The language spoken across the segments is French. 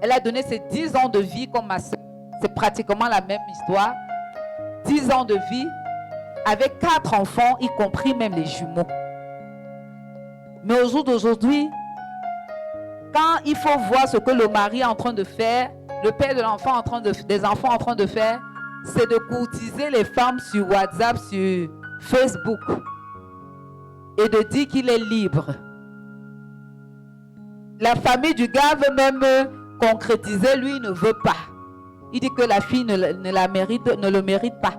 Elle a donné ses 10 ans de vie comme ma soeur. C'est pratiquement la même histoire. 10 ans de vie avec 4 enfants, y compris même les jumeaux. Mais au jour d'aujourd'hui, quand il faut voir ce que le mari est en train de faire, le père de l'enfant des enfants en train de faire, c'est de courtiser les femmes sur WhatsApp, sur Facebook et de dire qu'il est libre. La famille du gars veut même concrétiser, lui il ne veut pas. Il dit que la fille ne le mérite pas.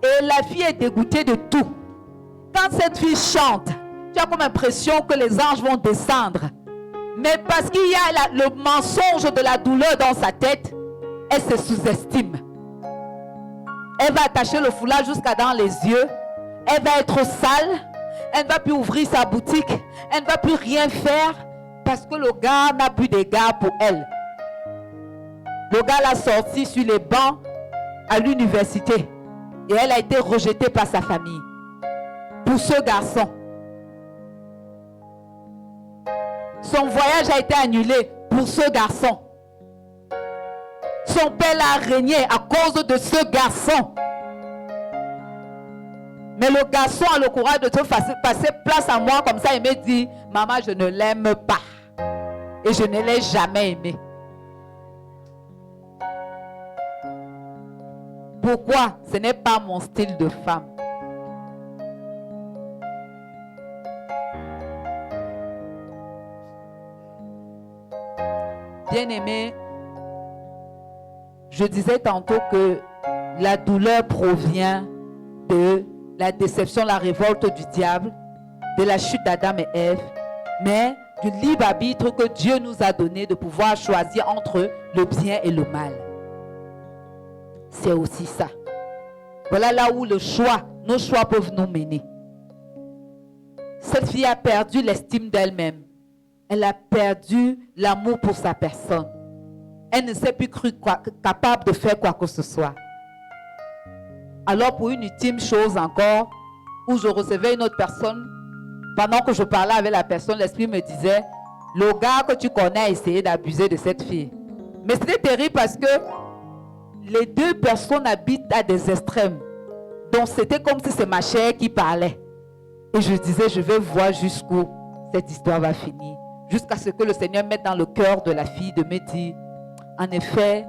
Et la fille est dégoûtée de tout. Quand cette fille chante, tu as comme l'impression que les anges vont descendre. Mais parce qu'il y a le mensonge de la douleur dans sa tête, elle se sous-estime. Elle va attacher le foulard jusqu'à dans les yeux. Elle va être sale. Elle ne va plus ouvrir sa boutique. Elle ne va plus rien faire parce que le gars n'a plus d'égard pour elle. Le gars l'a sorti sur les bancs à l'université. Et elle a été rejetée par sa famille. Pour ce garçon. Son voyage a été annulé pour ce garçon. Son père l'a régné à cause de ce garçon. Mais le garçon a le courage de te passer place à moi comme ça et me dit, maman, je ne l'aime pas. Et je ne l'ai jamais aimé. Pourquoi? Ce n'est pas mon style de femme. Bien-aimé, je disais tantôt que la douleur provient de la déception, la révolte du diable, de la chute d'Adam et Ève, mais du libre arbitre que Dieu nous a donné de pouvoir choisir entre le bien et le mal. C'est aussi ça. Voilà là où nos choix peuvent nous mener. Cette fille a perdu l'estime d'elle-même. Elle a perdu l'amour pour sa personne. Elle ne s'est plus crue capable de faire quoi que ce soit. Alors pour une ultime chose encore, où je recevais une autre personne, pendant que je parlais avec la personne, l'esprit me disait, le gars que tu connais a essayé d'abuser de cette fille. Mais c'était terrible parce que les deux personnes habitent à des extrêmes. Donc c'était comme si c'est ma chair qui parlait. Et je disais, je vais voir jusqu'où cette histoire va finir. Jusqu'à ce que le Seigneur mette dans le cœur de la fille de me dire, en effet,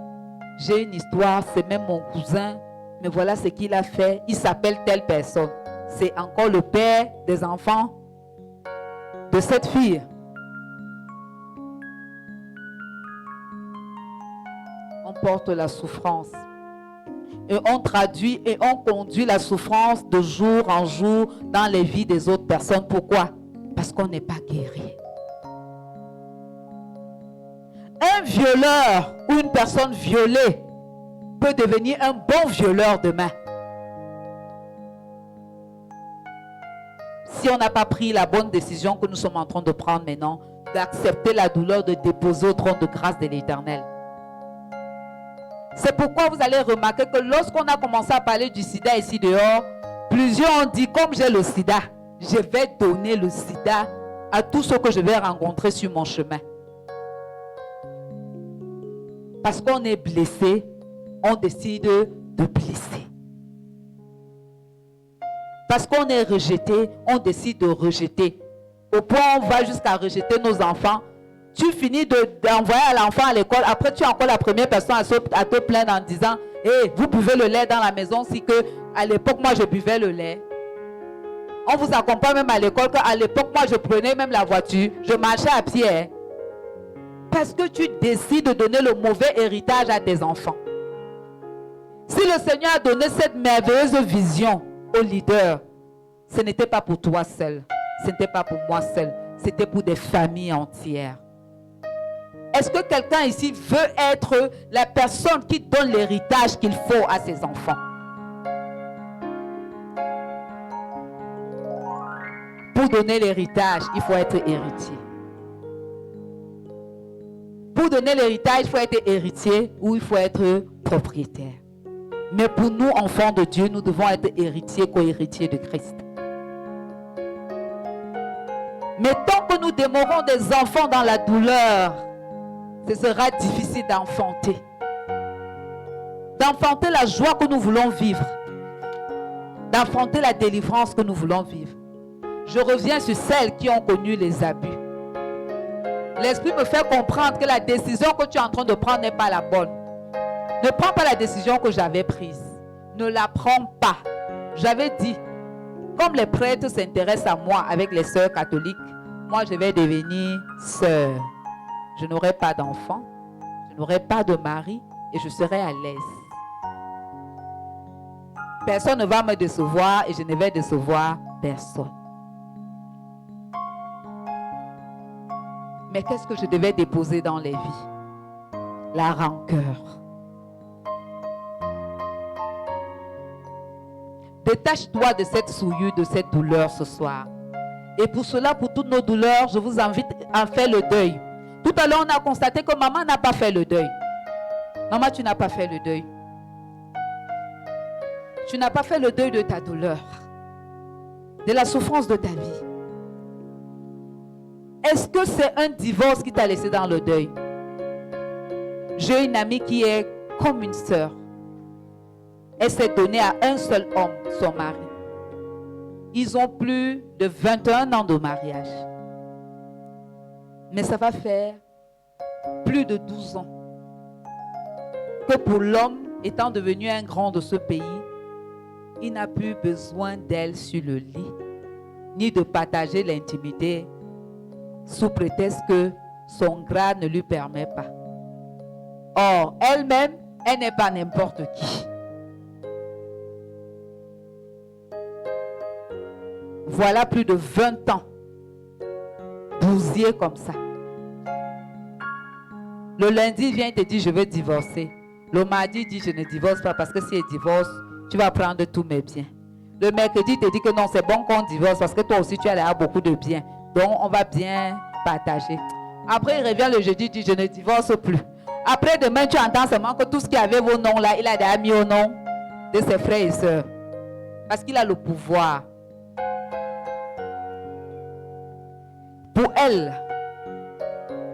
j'ai une histoire, c'est même mon cousin, mais voilà ce qu'il a fait. Il s'appelle telle personne. C'est encore le père des enfants de cette fille. On porte la souffrance. Et on traduit et on conduit la souffrance de jour en jour dans les vies des autres personnes. Pourquoi? Parce qu'on n'est pas guéri. Un violeur ou une personne violée peut devenir un bon violeur demain. Si on n'a pas pris la bonne décision que nous sommes en train de prendre maintenant, d'accepter la douleur, de déposer au trône de grâce de l'Éternel. C'est pourquoi vous allez remarquer que lorsqu'on a commencé à parler du sida ici dehors, plusieurs ont dit, comme j'ai le sida, je vais donner le sida à tous ceux que je vais rencontrer sur mon chemin. Parce qu'on est blessé, on décide de blesser. Parce qu'on est rejeté, on décide de rejeter. Au point où on va jusqu'à rejeter nos enfants. Tu finis d'envoyer l'enfant à l'école. Après, tu es encore la première personne à te plaindre en disant, hey, vous buvez le lait dans la maison. Si que à l'époque, moi, je buvais le lait. On vous accompagne même à l'école. À l'époque, moi, je prenais même la voiture. Je marchais à pied. Parce que tu décides de donner le mauvais héritage à tes enfants. Si le Seigneur a donné cette merveilleuse vision aux leaders, ce n'était pas pour toi seul. Ce n'était pas pour moi seul. C'était pour des familles entières. Est-ce que quelqu'un ici veut être la personne qui donne l'héritage qu'il faut à ses enfants? Pour donner l'héritage, il faut être héritier. Pour donner l'héritage, il faut être héritier ou il faut être propriétaire. Mais pour nous, enfants de Dieu, nous devons être héritiers, co-héritiers de Christ. Mais tant que nous demeurons des enfants dans la douleur, ce sera difficile d'enfanter. D'enfanter la joie que nous voulons vivre. D'enfanter la délivrance que nous voulons vivre. Je reviens sur celles qui ont connu les abus. L'Esprit me fait comprendre que la décision que tu es en train de prendre n'est pas la bonne. Ne prends pas la décision que j'avais prise. Ne la prends pas. J'avais dit, comme les prêtres s'intéressent à moi avec les sœurs catholiques, moi je vais devenir sœur. Je n'aurai pas d'enfant, je n'aurai pas de mari et je serai à l'aise. Personne ne va me décevoir et je ne vais décevoir personne. Mais qu'est-ce que je devais déposer dans les vies? La rancœur. Détache-toi de cette souillure, de cette douleur ce soir. Et pour cela, pour toutes nos douleurs, je vous invite à faire le deuil. Tout à l'heure, on a constaté que maman n'a pas fait le deuil. Maman, tu n'as pas fait le deuil. Tu n'as pas fait le deuil de ta douleur, de la souffrance de ta vie. Est-ce que c'est un divorce qui t'a laissé dans le deuil? J'ai une amie qui est comme une sœur. Elle s'est donnée à un seul homme, son mari. Ils ont plus de 21 ans de mariage. Mais ça va faire plus de 12 ans que pour l'homme, étant devenu un grand de ce pays, il n'a plus besoin d'elle sur le lit, ni de partager l'intimité sous prétexte que son grade ne lui permet pas. Or, elle-même, elle n'est pas n'importe qui. Voilà plus de 20 ans, bousillé comme ça. Le lundi, il vient et te dit, je veux divorcer. Le mardi, il dit, je ne divorce pas parce que si elle divorce, tu vas prendre tous mes biens. Le mercredi, il te dit que non, c'est bon qu'on divorce parce que toi aussi, tu as là beaucoup de biens. Donc, on va bien partager. Après, il revient le jeudi, il dit, je ne divorce plus. Après, demain, tu entends seulement que tout ce qui avait vos noms là, il a déjà mis au nom de ses frères et sœurs. Parce qu'il a le pouvoir. Pour elle,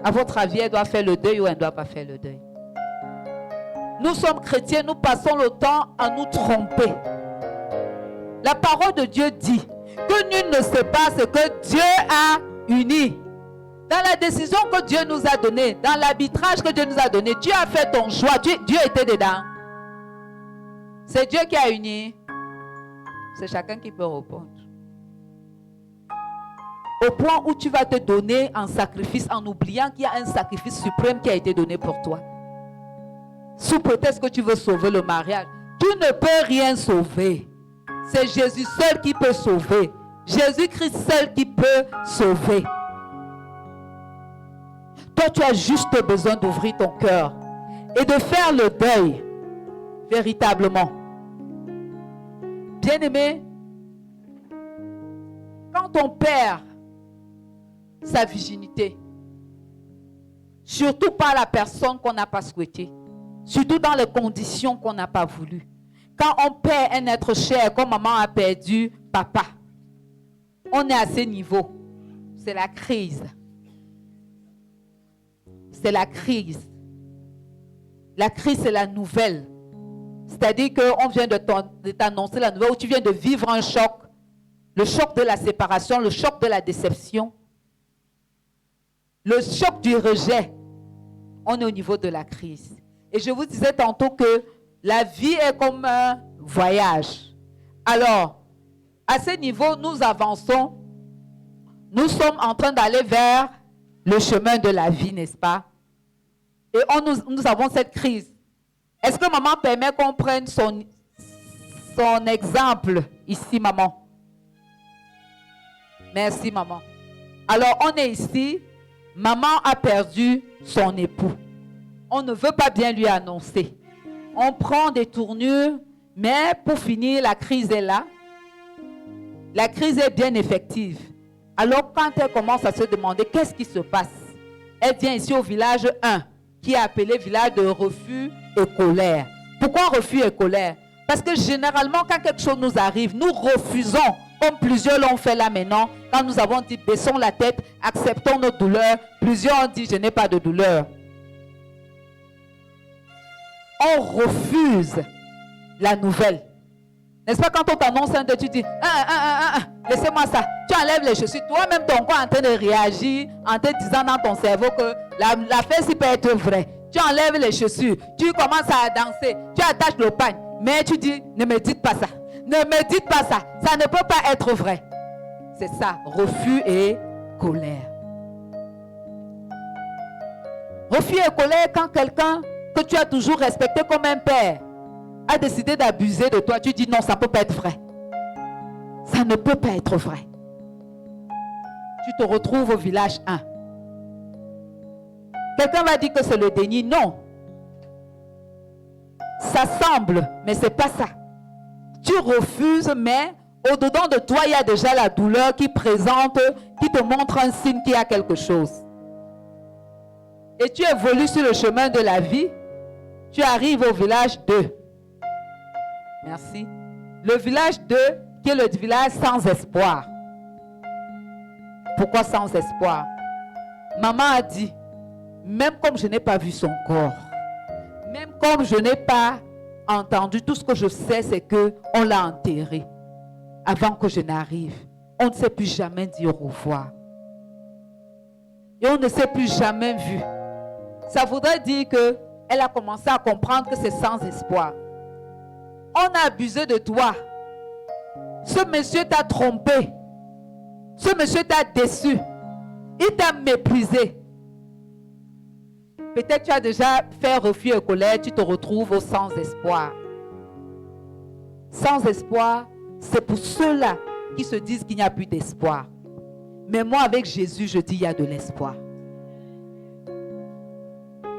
à votre avis, elle doit faire le deuil ou elle ne doit pas faire le deuil? Nous sommes chrétiens, nous passons le temps à nous tromper. La parole de Dieu dit que nul ne sait pas ce que Dieu a uni. Dans la décision que Dieu nous a donnée, dans l'arbitrage que Dieu nous a donné, tu as fait ton choix, Dieu était dedans. C'est Dieu qui a uni. C'est chacun qui peut répondre. Au point où tu vas te donner en sacrifice en oubliant qu'il y a un sacrifice suprême qui a été donné pour toi. Sous prétexte que tu veux sauver le mariage. Tu ne peux rien sauver. C'est Jésus seul qui peut sauver. Jésus-Christ seul qui peut sauver. Toi, tu as juste besoin d'ouvrir ton cœur et de faire le deuil véritablement. Bien-aimé, quand on perd sa virginité, surtout par la personne qu'on n'a pas souhaité, surtout dans les conditions qu'on n'a pas voulu. Quand on perd un être cher, comme maman a perdu papa, on est à ce niveau. C'est la crise. C'est la crise. La crise, c'est la nouvelle. C'est-à-dire qu'on vient de t'annoncer la nouvelle, où tu viens de vivre un choc. Le choc de la séparation, le choc de la déception. Le choc du rejet. On est au niveau de la crise. Et je vous disais tantôt que la vie est comme un voyage. Alors, à ce niveau, nous avançons. Nous sommes en train d'aller vers le chemin de la vie, n'est-ce pas? Et nous avons cette crise. Est-ce que maman permet qu'on prenne son exemple ici, maman? Merci, maman. Alors, on est ici. Maman a perdu son époux. On ne veut pas bien lui annoncer. On prend des tournures, mais pour finir, la crise est là. La crise est bien effective. Alors, quand elle commence à se demander qu'est-ce qui se passe, elle vient ici au village 1, qui est appelé village de refus et colère. Pourquoi refus et colère? Parce que généralement, quand quelque chose nous arrive, nous refusons. Comme plusieurs l'ont fait là maintenant, quand nous avons dit baissons la tête, acceptons nos douleurs, plusieurs ont dit je n'ai pas de douleur. On refuse la nouvelle. N'est-ce pas quand on t'annonce un deuil, tu dis laissez-moi ça. Tu enlèves les chaussures. Toi-même, ton corps est en train de réagir en te disant dans ton cerveau que l'affaire ci peut être vraie. Tu enlèves les chaussures. Tu commences à danser. Tu attaches le pagne. Mais tu dis, ne me dites pas ça. Ne me dites pas ça. Ça ne peut pas être vrai. C'est ça, refus et colère. Refus et colère quand quelqu'un que tu as toujours respecté comme un père a décidé d'abuser de toi, tu dis non, ça ne peut pas être vrai. Ça ne peut pas être vrai. Tu te retrouves au village 1. Quelqu'un va dire que c'est le déni. Non. Ça semble, mais ce n'est pas ça. Tu refuses, mais au-dedans de toi, il y a déjà la douleur qui présente, qui te montre un signe qu'il y a quelque chose. Et tu évolues sur le chemin de la vie. Tu arrives au village 2. Merci. Le village 2, qui est le village sans espoir. Pourquoi sans espoir? Maman a dit, même comme je n'ai pas vu son corps, même comme je n'ai pas entendu, tout ce que je sais, c'est qu'on l'a enterré avant que je n'arrive. On ne s'est plus jamais dit au revoir. Et on ne s'est plus jamais vu. Ça voudrait dire qu'elle a commencé à comprendre que c'est sans espoir. On a abusé de toi. Ce monsieur t'a trompé. Ce monsieur t'a déçu. Il t'a méprisé. Peut-être tu as déjà fait refus et colère, tu te retrouves au sans espoir. Sans espoir, c'est pour ceux-là qui se disent qu'il n'y a plus d'espoir. Mais moi, avec Jésus, je dis il y a de l'espoir.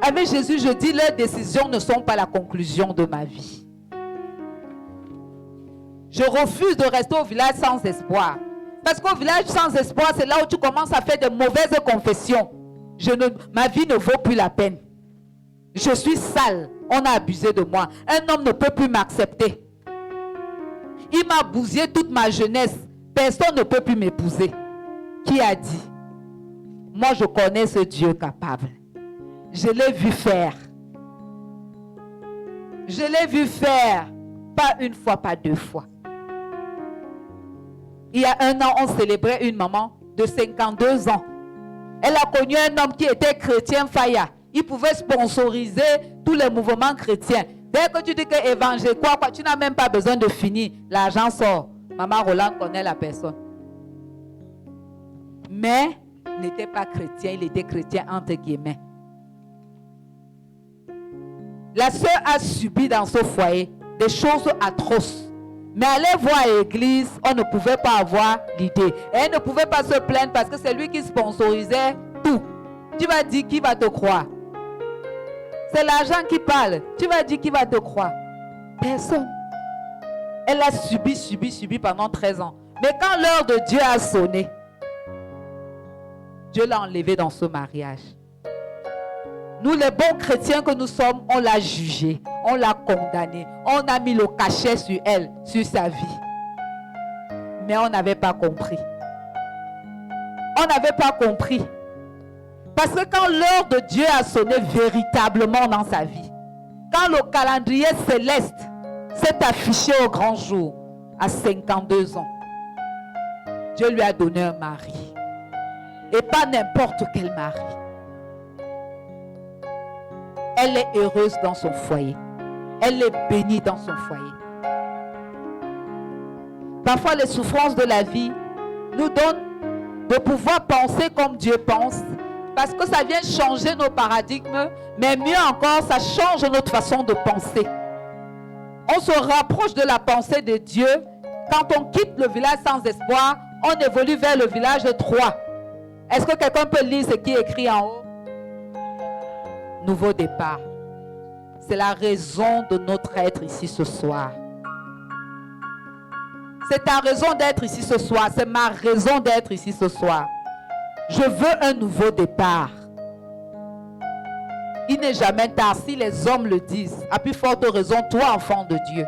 Avec Jésus, je dis leurs décisions ne sont pas la conclusion de ma vie. Je refuse de rester au village sans espoir. Parce qu'au village sans espoir, c'est là où tu commences à faire de mauvaises confessions. Ma vie ne vaut plus la peine. Je suis sale. On a abusé de moi. Un homme ne peut plus m'accepter. Il m'a bousillé toute ma jeunesse. Personne ne peut plus m'épouser. Qui a dit? Moi, je connais ce Dieu capable. Je l'ai vu faire. Je l'ai vu faire. Pas une fois, pas deux fois. Il y a un an, on célébrait une maman de 52 ans. Elle a connu un homme qui était chrétien Faya. Il pouvait sponsoriser tous les mouvements chrétiens. Dès que tu dis que évangile, quoi, tu n'as même pas besoin de finir. L'argent sort. Maman Roland connaît la personne. Mais il n'était pas chrétien, il était chrétien entre guillemets. La sœur a subi dans ce foyer des choses atroces. Mais aller voir à l'église, on ne pouvait pas avoir l'idée. Et elle ne pouvait pas se plaindre parce que c'est lui qui sponsorisait tout. Tu vas dire qui va te croire? C'est l'argent qui parle. Tu vas dire qui va te croire? Personne. Elle a subi pendant 13 ans. Mais quand l'heure de Dieu a sonné, Dieu l'a enlevée dans ce mariage. Nous, les bons chrétiens que nous sommes, on l'a jugée, on l'a condamnée, on a mis le cachet sur elle, sur sa vie. Mais on n'avait pas compris. On n'avait pas compris. Parce que quand l'heure de Dieu a sonné véritablement dans sa vie, quand le calendrier céleste s'est affiché au grand jour, à 52 ans, Dieu lui a donné un mari. Et pas n'importe quel mari. Elle est heureuse dans son foyer. Elle est bénie dans son foyer. Parfois, les souffrances de la vie nous donnent de pouvoir penser comme Dieu pense, parce que ça vient changer nos paradigmes, mais mieux encore, ça change notre façon de penser. On se rapproche de la pensée de Dieu. Quand on quitte le village sans espoir, on évolue vers le village 3. Est-ce que quelqu'un peut lire ce qui est écrit en haut? Nouveau départ. C'est la raison de notre être ici ce soir. C'est ta raison d'être ici ce soir. C'est ma raison d'être ici ce soir. Je veux un nouveau départ. Il n'est jamais tard si les hommes le disent. À plus forte raison, toi, enfant de Dieu.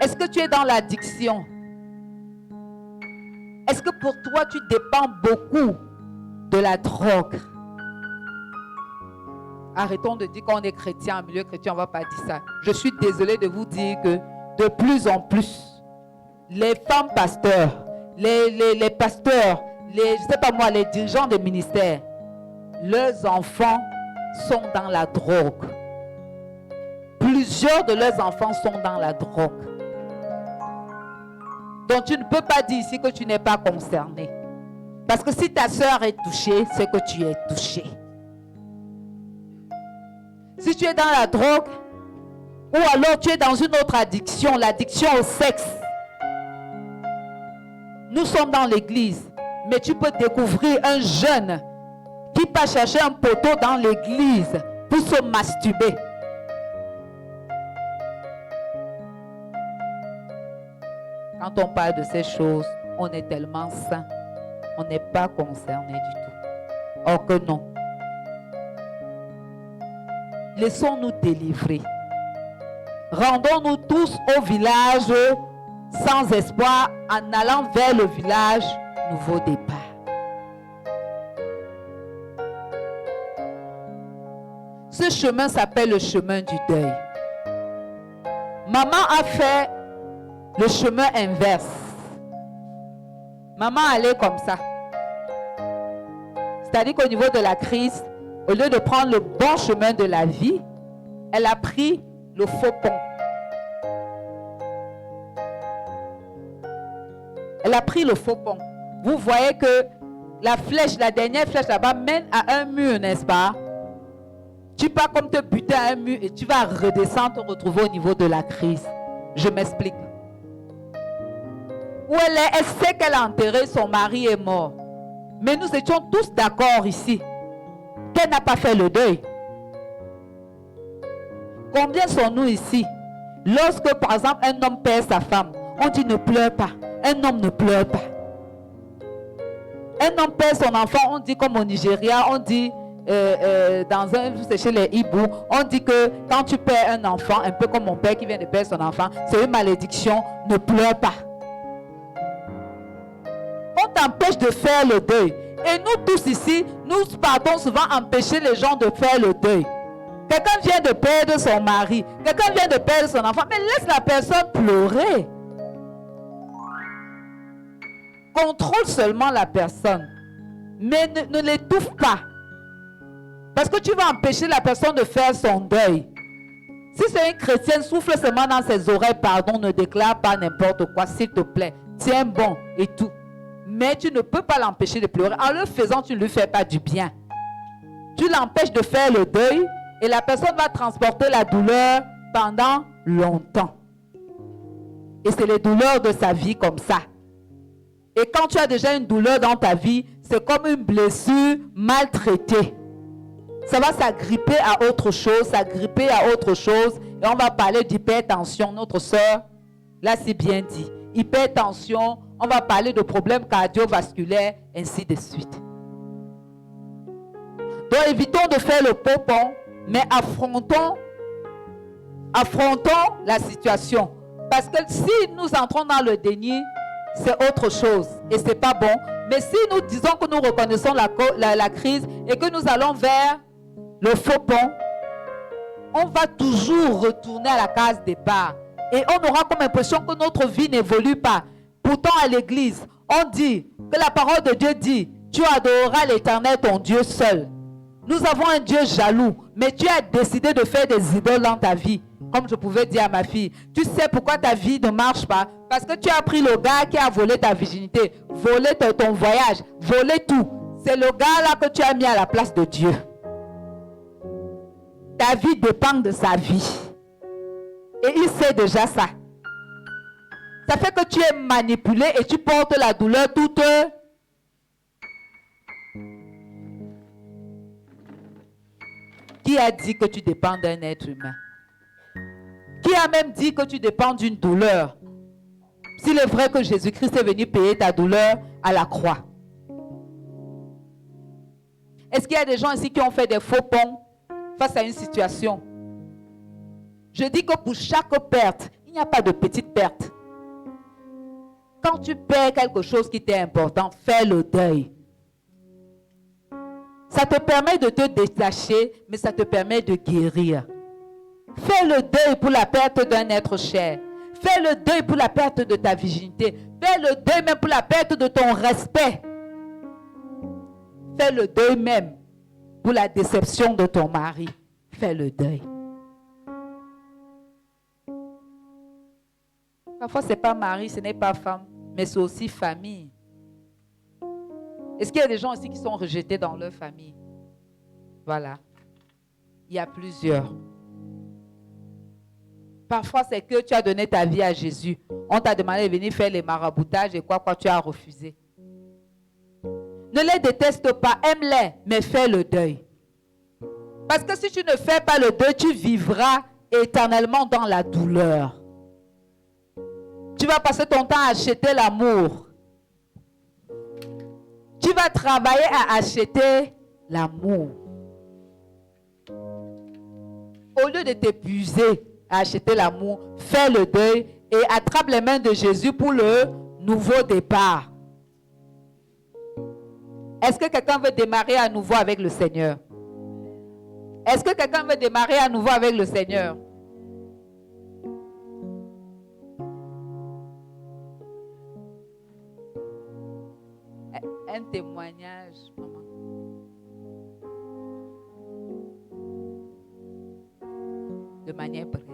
Est-ce que tu es dans l'addiction? Est-ce que pour toi, tu dépends beaucoup de la drogue? Arrêtons de dire qu'on est chrétien, en milieu chrétien, on ne va pas dire ça. Je suis désolée de vous dire que de plus en plus, les femmes pasteurs, les pasteurs, je ne sais pas moi, les dirigeants des ministères, leurs enfants sont dans la drogue. Plusieurs de leurs enfants sont dans la drogue. Donc tu ne peux pas dire ici que tu n'es pas concerné. Parce que si ta soeur est touchée, c'est que tu es touché. Si tu es dans la drogue, ou alors tu es dans une autre addiction, l'addiction au sexe. Nous sommes dans l'église, mais tu peux découvrir un jeune qui passe chercher un poteau dans l'église pour se masturber. Quand on parle de ces choses, on est tellement saint, on n'est pas concerné du tout. Or que non. Laissons-nous délivrer. Rendons-nous tous au village sans espoir en allant vers le village nouveau départ. Ce chemin s'appelle le chemin du deuil. Maman a fait le chemin inverse. Maman allait comme ça. C'est-à-dire qu'au niveau de la crise, au lieu de prendre le bon chemin de la vie, elle a pris le faux pont. Elle a pris le faux pont. Vous voyez que la flèche, la dernière flèche là-bas, mène à un mur, n'est-ce pas? Tu pars comme te buter à un mur et tu vas redescendre, te retrouver au niveau de la crise. Je m'explique. Où elle est, elle sait qu'elle a enterré, son mari est mort. Mais nous étions tous d'accord ici qu'elle n'a pas fait le deuil. Combien sont-nous ici? Lorsque, par exemple, un homme perd sa femme, on dit ne pleure pas. Un homme ne pleure pas. Un homme perd son enfant, on dit comme au Nigeria, on dit chez les Igbos, on dit que quand tu perds un enfant, un peu comme mon père qui vient de perdre son enfant, c'est une malédiction, ne pleure pas. On t'empêche de faire le deuil. Et nous tous ici, nous partons souvent empêcher les gens de faire le deuil. Quelqu'un vient de perdre son mari, quelqu'un vient de perdre son enfant, mais laisse la personne pleurer. Contrôle seulement la personne, mais ne l'étouffe pas. Parce que tu vas empêcher la personne de faire son deuil. Si c'est une chrétienne, souffle seulement dans ses oreilles, pardon, ne déclare pas n'importe quoi, s'il te plaît. Tiens bon et tout. Mais tu ne peux pas l'empêcher de pleurer. En le faisant, tu ne lui fais pas du bien. Tu l'empêches de faire le deuil et la personne va transporter la douleur pendant longtemps. Et c'est les douleurs de sa vie comme ça. Et quand tu as déjà une douleur dans ta vie, c'est comme une blessure maltraitée. Ça va s'agripper à autre chose, s'agripper à autre chose. Et on va parler d'hypertension. Notre soeur, là c'est bien dit. Hypertension, on va parler de problèmes cardiovasculaires, ainsi de suite. Donc évitons de faire le popon, mais affrontons la situation. Parce que si nous entrons dans le déni, c'est autre chose et c'est pas bon. Mais si nous disons que nous reconnaissons la crise et que nous allons vers le faux pont, on va toujours retourner à la case départ. Et on aura comme impression que notre vie n'évolue pas. Pourtant à l'église, on dit que la parole de Dieu dit, tu adoreras l'Éternel ton Dieu seul. Nous avons un Dieu jaloux, mais tu as décidé de faire des idoles dans ta vie. Comme je pouvais dire à ma fille, tu sais pourquoi ta vie ne marche pas? Parce que tu as pris le gars qui a volé ta virginité, volé ton voyage, volé tout. C'est le gars là que tu as mis à la place de Dieu. Ta vie dépend de sa vie. Et il sait déjà ça. Ça fait que tu es manipulé et tu portes la douleur toute. Qui a dit que tu dépends d'un être humain? Qui a même dit que tu dépends d'une douleur? S'il est vrai que Jésus-Christ est venu payer ta douleur à la croix. Est-ce qu'il y a des gens ici qui ont fait des faux ponts face à une situation? Je dis que pour chaque perte, Il n'y a pas de petite perte. Quand tu perds quelque chose qui t'est important, fais le deuil. Ça te permet de te détacher, mais ça te permet de guérir. Fais le deuil pour la perte d'un être cher. Fais le deuil pour la perte de ta virginité. Fais le deuil même pour la perte de ton respect. Fais le deuil même pour la déception de ton mari. Fais le deuil. Parfois, ce n'est pas mari, ce n'est pas femme, mais c'est aussi famille. Est-ce qu'il y a des gens aussi qui sont rejetés dans leur famille? Voilà. Il y a plusieurs. Parfois, c'est que tu as donné ta vie à Jésus. On t'a demandé de venir faire les maraboutages et quoi tu as refusé. Ne les déteste pas, aime-les, mais fais le deuil. Parce que si tu ne fais pas le deuil, tu vivras éternellement dans la douleur. Tu vas passer ton temps à acheter l'amour. Tu vas travailler à acheter l'amour. Au lieu de t'épuiser à acheter l'amour, fais le deuil et attrape les mains de Jésus pour le nouveau départ. Est-ce que quelqu'un veut démarrer à nouveau avec le Seigneur? Est-ce que quelqu'un veut démarrer à nouveau avec le Seigneur? Un témoignage, maman. De manière brève.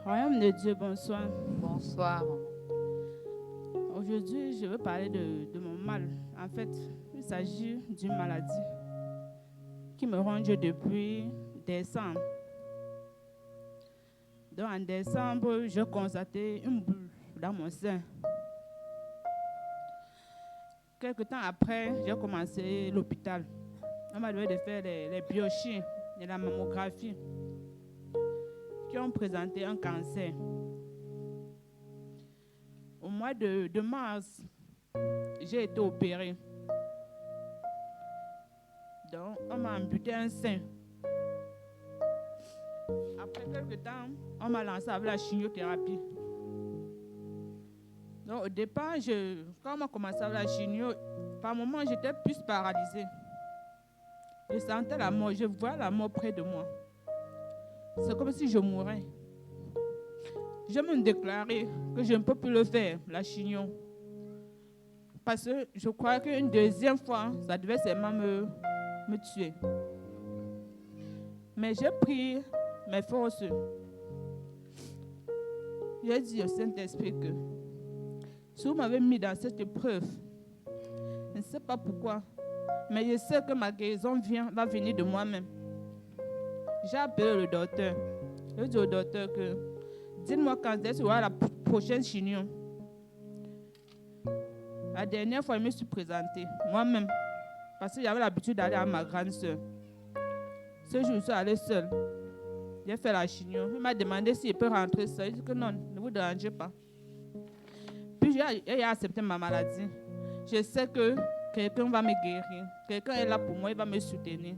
Royaume de Dieu, bonsoir. Bonsoir, maman. Aujourd'hui, je veux parler de mon mal. En fait, il s'agit d'une maladie qui me ronge depuis décembre. Donc, en décembre, j'ai constaté une boule dans mon sein. Quelque temps après, j'ai commencé l'hôpital. On m'a demandé de faire les biochies et la mammographie qui ont présenté un cancer. Au mois de mars, j'ai été opérée. Donc, on m'a amputé un sein. Après quelques temps, on m'a lancé avec la chimiothérapie. Donc, au départ, quand on m'a commencé avec la chimio, par moments, j'étais plus paralysée. Je sentais la mort, je voyais la mort près de moi. C'est comme si je mourais. Je me déclarais que je ne peux plus le faire, la chimio. Parce que je crois qu'une deuxième fois, ça devait seulement me tuer. Mais j'ai pris mes forces. J'ai dit au Saint-Esprit que si vous m'avez mis dans cette épreuve, je ne sais pas pourquoi, mais je sais que ma guérison va venir de moi-même. J'ai appelé le docteur. Je dis au docteur que dites-moi quand est-ce qu'il y aura la prochaine chimio. La dernière fois, je me suis présentée moi-même parce que j'avais l'habitude d'aller à ma grande soeur. Ce jour, je suis allée seule. J'ai fait la chimio. Il m'a demandé si je peux rentrer seule. Je dis que non, ne vous dérangez pas. Puis j'ai accepté ma maladie. Je sais que quelqu'un va me guérir. Quelqu'un est là pour moi, il va me soutenir.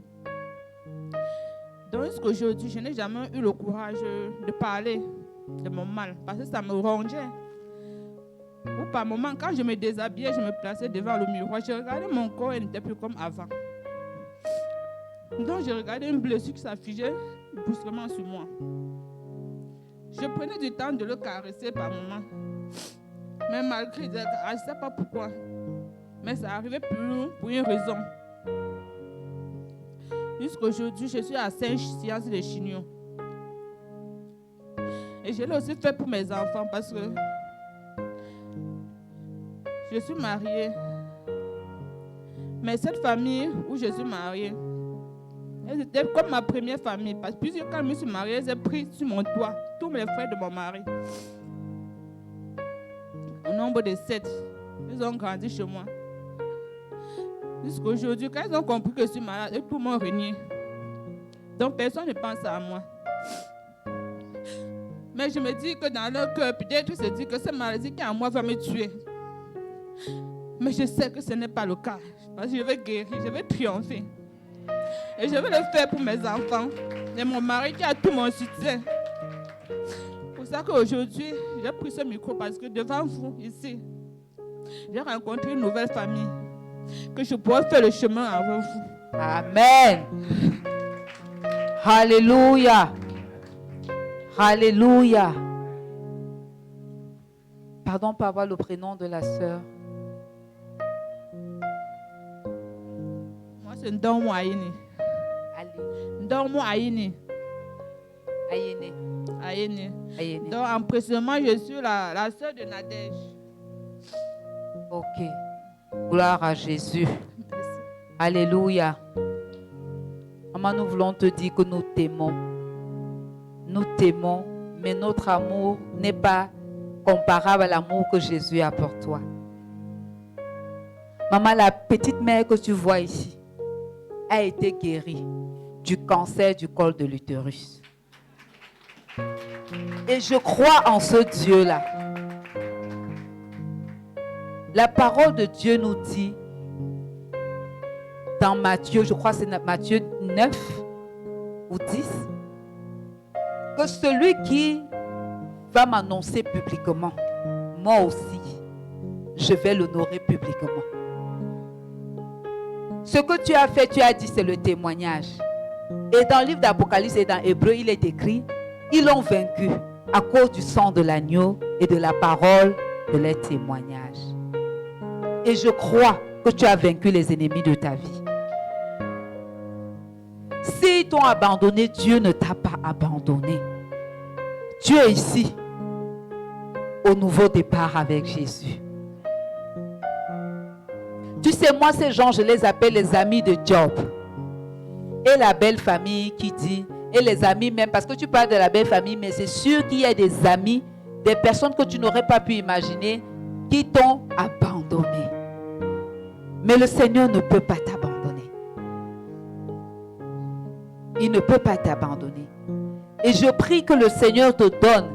Donc jusqu'aujourd'hui, je n'ai jamais eu le courage de parler de mon mal parce que ça me rongeait. Ou par moments, quand je me déshabillais, je me plaçais devant le miroir. Je regardais mon corps et il n'était plus comme avant. Donc je regardais une blessure qui s'affichait brusquement sur moi. Je prenais du temps de le caresser par moments. Mais malgré, je ne sais pas pourquoi. Mais ça arrivait plus pour une raison. Jusqu'aujourd'hui, je suis à 5 séances de chimio. Et je l'ai aussi fait pour mes enfants parce que je suis mariée. Mais cette famille où je suis mariée, elle était comme ma première famille. Parce que quand je me suis mariée, elle a pris sur mon doigt tous mes frères de mon mari. Au nombre de 7, ils ont grandi chez moi. Jusqu'aujourd'hui, quand ils ont compris que je suis malade, et tout m'ont renié. Donc personne ne pense à moi. Mais je me dis que dans leur cœur, peut-être ils se disent que cette maladie qui est en moi va me tuer. Mais je sais que ce n'est pas le cas. Parce que je vais guérir, je vais triompher. Et je vais le faire pour mes enfants. Et mon mari qui a tout mon soutien. C'est pour ça qu'aujourd'hui, j'ai pris ce micro parce que devant vous, ici, j'ai rencontré une nouvelle famille. Que je pourrais faire le chemin avec vous. Amen. Alléluia. Alléluia. Pardon pour avoir le prénom de la sœur. Moi, c'est Ndongo Aïni. Ndongo Aïni. Ayene. Aïni. Ayene. Donc, en précisément, je suis la sœur de Nadège. Ok. Gloire à Jésus. Merci. Alléluia. Maman, nous voulons te dire que nous t'aimons. Nous t'aimons, mais notre amour n'est pas comparable à l'amour que Jésus a pour toi. Maman, la petite mère que tu vois ici a été guérie du cancer du col de l'utérus. Et je crois en ce Dieu-là. La parole de Dieu nous dit dans Matthieu, je crois que c'est Matthieu 9 ou 10, que celui qui va m'annoncer publiquement, moi aussi, je vais l'honorer publiquement. Ce que tu as fait, tu as dit, c'est le témoignage. Et dans le livre d'Apocalypse et dans Hébreu, il est écrit, ils l'ont vaincu à cause du sang de l'agneau et de la parole de leur témoignage. Et je crois que tu as vaincu les ennemis de ta vie. S'ils t'ont abandonné, Dieu ne t'a pas abandonné. Tu es ici au nouveau départ avec Jésus. Tu sais, moi, ces gens, je les appelle les amis de Job. Et la belle famille qui dit, et les amis même, parce que tu parles de la belle famille, mais c'est sûr qu'il y a des amis, des personnes que tu n'aurais pas pu imaginer, qui t'ont abandonné. Mais le Seigneur ne peut pas t'abandonner. Il ne peut pas t'abandonner. Et je prie que le Seigneur te donne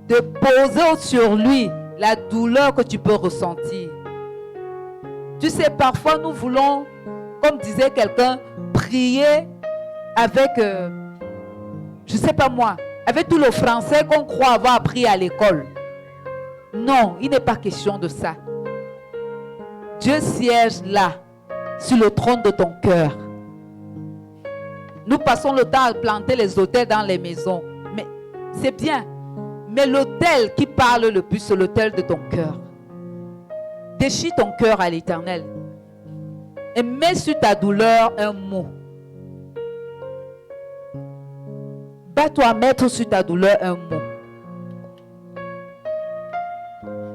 de poser sur lui la douleur que tu peux ressentir. Tu sais, parfois nous voulons, comme disait quelqu'un, prier avec, je ne sais pas moi, avec tout le français qu'on croit avoir appris à l'école. Non, il n'est pas question de ça. Dieu siège là, sur le trône de ton cœur. Nous passons le temps à planter les autels dans les maisons. Mais c'est bien. Mais l'autel qui parle le plus, c'est l'autel de ton cœur. Déchire ton cœur à l'Éternel. Et mets sur ta douleur un mot. Bats-toi à mettre sur ta douleur un mot.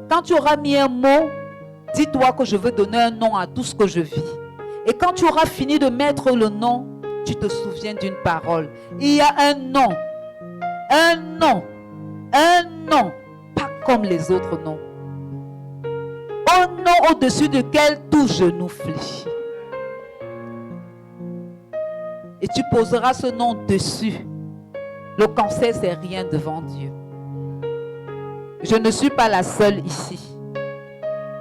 Quand tu auras mis un mot, dis-toi que je veux donner un nom à tout ce que je vis. Et quand tu auras fini de mettre le nom, tu te souviens d'une parole. Il y a un nom. Un nom. Un nom. Pas comme les autres noms. Un nom au-dessus duquel tout genou fléchit. Et tu poseras ce nom dessus. Le cancer, c'est rien devant Dieu. Je ne suis pas la seule ici,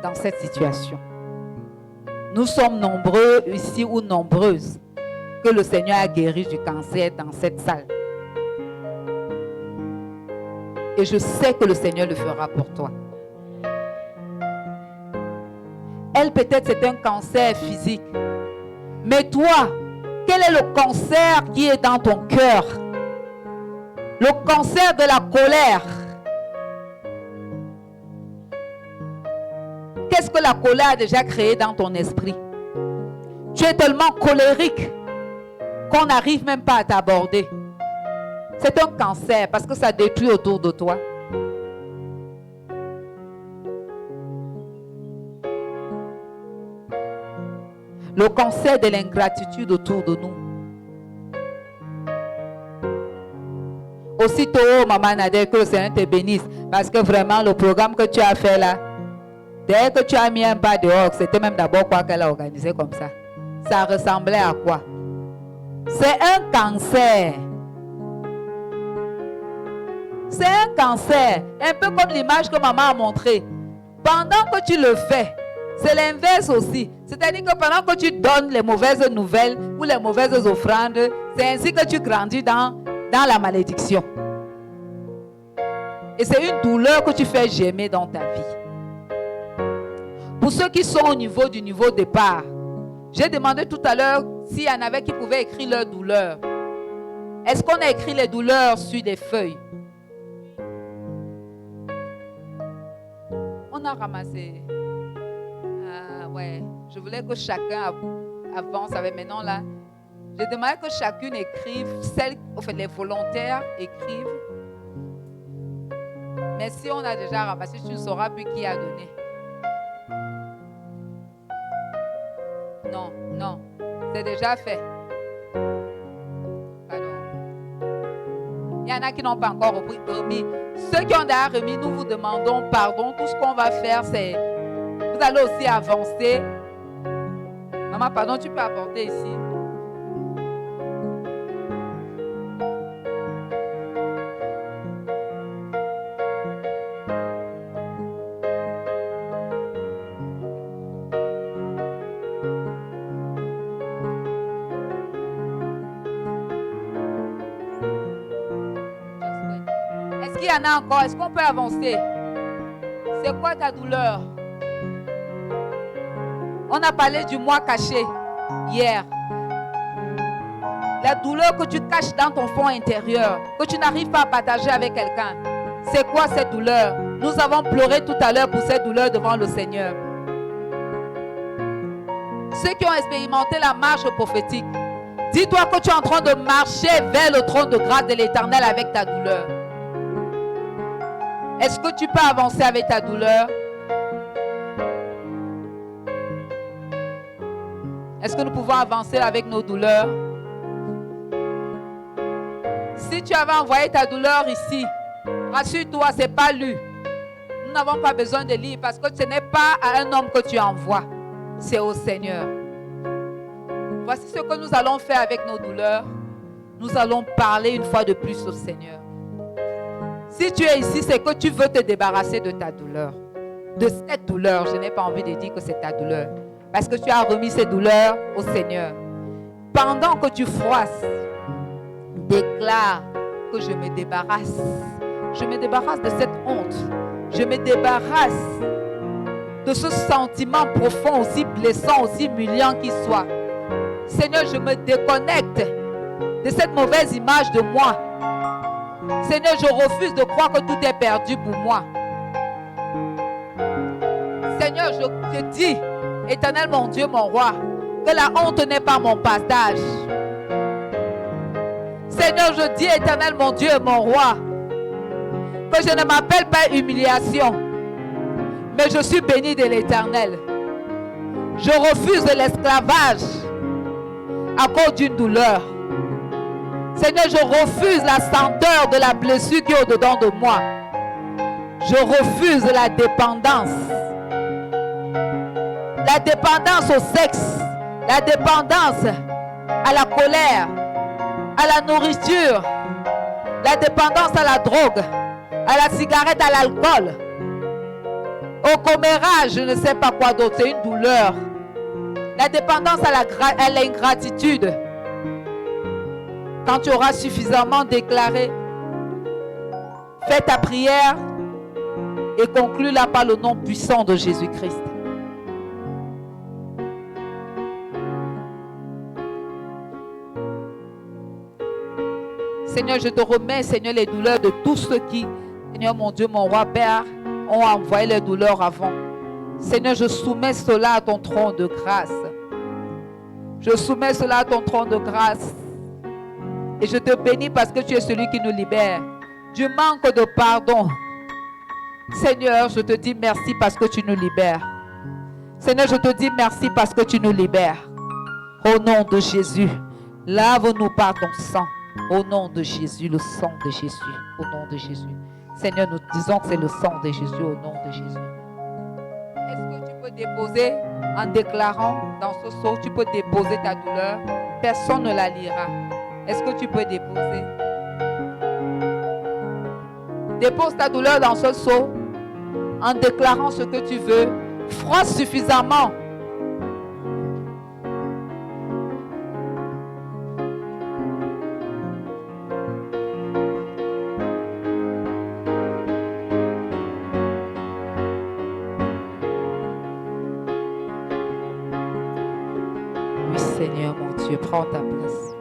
dans cette situation. Nous sommes nombreux ici ou nombreuses que le Seigneur a guéri du cancer dans cette salle. Et je sais que le Seigneur le fera pour toi. Elle, peut-être, c'est un cancer physique. Mais toi, quel est le cancer qui est dans ton cœur? Le cancer de la colère. Qu'est-ce que la colère a déjà créé dans ton esprit? Tu es tellement colérique qu'on n'arrive même pas à t'aborder. C'est un cancer parce que ça détruit autour de toi. Le cancer de l'ingratitude autour de nous. Aussitôt, Maman Nadège, que le Seigneur te bénisse. Parce que vraiment, le programme que tu as fait là, dès que tu as mis un pas dehors, c'était même d'abord quoi qu'elle a organisé comme ça. Ça ressemblait à quoi? C'est un cancer. C'est un cancer. Un peu comme l'image que maman a montrée. Pendant que tu le fais, C'est l'inverse aussi. C'est-à-dire que pendant que tu donnes les mauvaises nouvelles ou les mauvaises offrandes, c'est ainsi que tu grandis dans la malédiction. Et c'est une douleur que tu fais gémer dans ta vie. Pour ceux qui sont au niveau du niveau départ, j'ai demandé tout à l'heure s'il y en avait qui pouvaient écrire leur douleur. Est-ce qu'on a écrit les douleurs sur des feuilles? On a ramassé. Ah ouais, je voulais que chacun avance avec. Maintenant là, je demandais que chacune écrive, les volontaires écrivent. Mais si on a déjà ramassé, tu ne sauras plus qui a donné. Non, c'est déjà fait. Pardon. Il y en a qui n'ont pas encore remis. Ceux qui ont déjà remis, nous vous demandons pardon. Tout ce qu'on va faire, c'est... Vous allez aussi avancer. Maman, pardon, tu peux apporter ici. Est-ce qu'il y en a encore? Est-ce qu'on peut avancer? C'est quoi ta douleur? On a parlé du moi caché hier. La douleur que tu caches dans ton fond intérieur, que tu n'arrives pas à partager avec quelqu'un. C'est quoi cette douleur? Nous avons pleuré tout à l'heure pour cette douleur devant le Seigneur. Ceux qui ont expérimenté la marche prophétique, dis-toi que tu es en train de marcher vers le trône de grâce de l'Éternel avec ta douleur. Est-ce que tu peux avancer avec ta douleur? Est-ce que nous pouvons avancer avec nos douleurs? Si tu avais envoyé ta douleur ici, rassure-toi, ce n'est pas lu. Nous n'avons pas besoin de lire parce que ce n'est pas à un homme que tu envoies, c'est au Seigneur. Voici ce que nous allons faire avec nos douleurs. Nous allons parler une fois de plus au Seigneur. Si tu es ici, c'est que tu veux te débarrasser de ta douleur. De cette douleur, je n'ai pas envie de dire que c'est ta douleur. Parce que tu as remis ces douleurs au Seigneur. Pendant que tu froisses, déclare que je me débarrasse. Je me débarrasse de cette honte. Je me débarrasse de ce sentiment profond, aussi blessant, aussi humiliant qu'il soit. Seigneur, je me déconnecte de cette mauvaise image de moi. Seigneur, je refuse de croire que tout est perdu pour moi. Seigneur, je dis, Éternel mon Dieu, mon roi, que la honte n'est pas mon partage. Seigneur, je dis, Éternel mon Dieu, mon roi, que je ne m'appelle pas humiliation, mais je suis béni de l'Éternel. Je refuse de l'esclavage à cause d'une douleur. Seigneur, je refuse la senteur de la blessure qui est au-dedans de moi. Je refuse la dépendance. La dépendance au sexe, la dépendance à la colère, à la nourriture, la dépendance à la drogue, à la cigarette, à l'alcool, au commérage, je ne sais pas quoi d'autre, c'est une douleur. La dépendance à l'ingratitude. Quand tu auras suffisamment déclaré, fais ta prière et conclue-la par le nom puissant de Jésus-Christ. Seigneur, je te remets, Seigneur, les douleurs de tous ceux qui, Seigneur mon Dieu, mon roi Père, ont envoyé les douleurs avant. Seigneur, je soumets cela à ton trône de grâce. Je soumets cela à ton trône de grâce. Et je te bénis parce que tu es celui qui nous libère. Du manque de pardon. Seigneur, je te dis merci parce que tu nous libères. Seigneur, je te dis merci parce que tu nous libères. Au nom de Jésus, lave-nous par ton sang. Au nom de Jésus, le sang de Jésus. Au nom de Jésus. Seigneur, nous disons que c'est le sang de Jésus au nom de Jésus. Est-ce que tu peux déposer en déclarant dans ce seau, tu peux déposer ta douleur. Personne ne la lira. Est-ce que tu peux déposer? Dépose ta douleur dans ce seau en déclarant ce que tu veux. Froisse suffisamment. Oui, Seigneur, mon Dieu, prends ta place.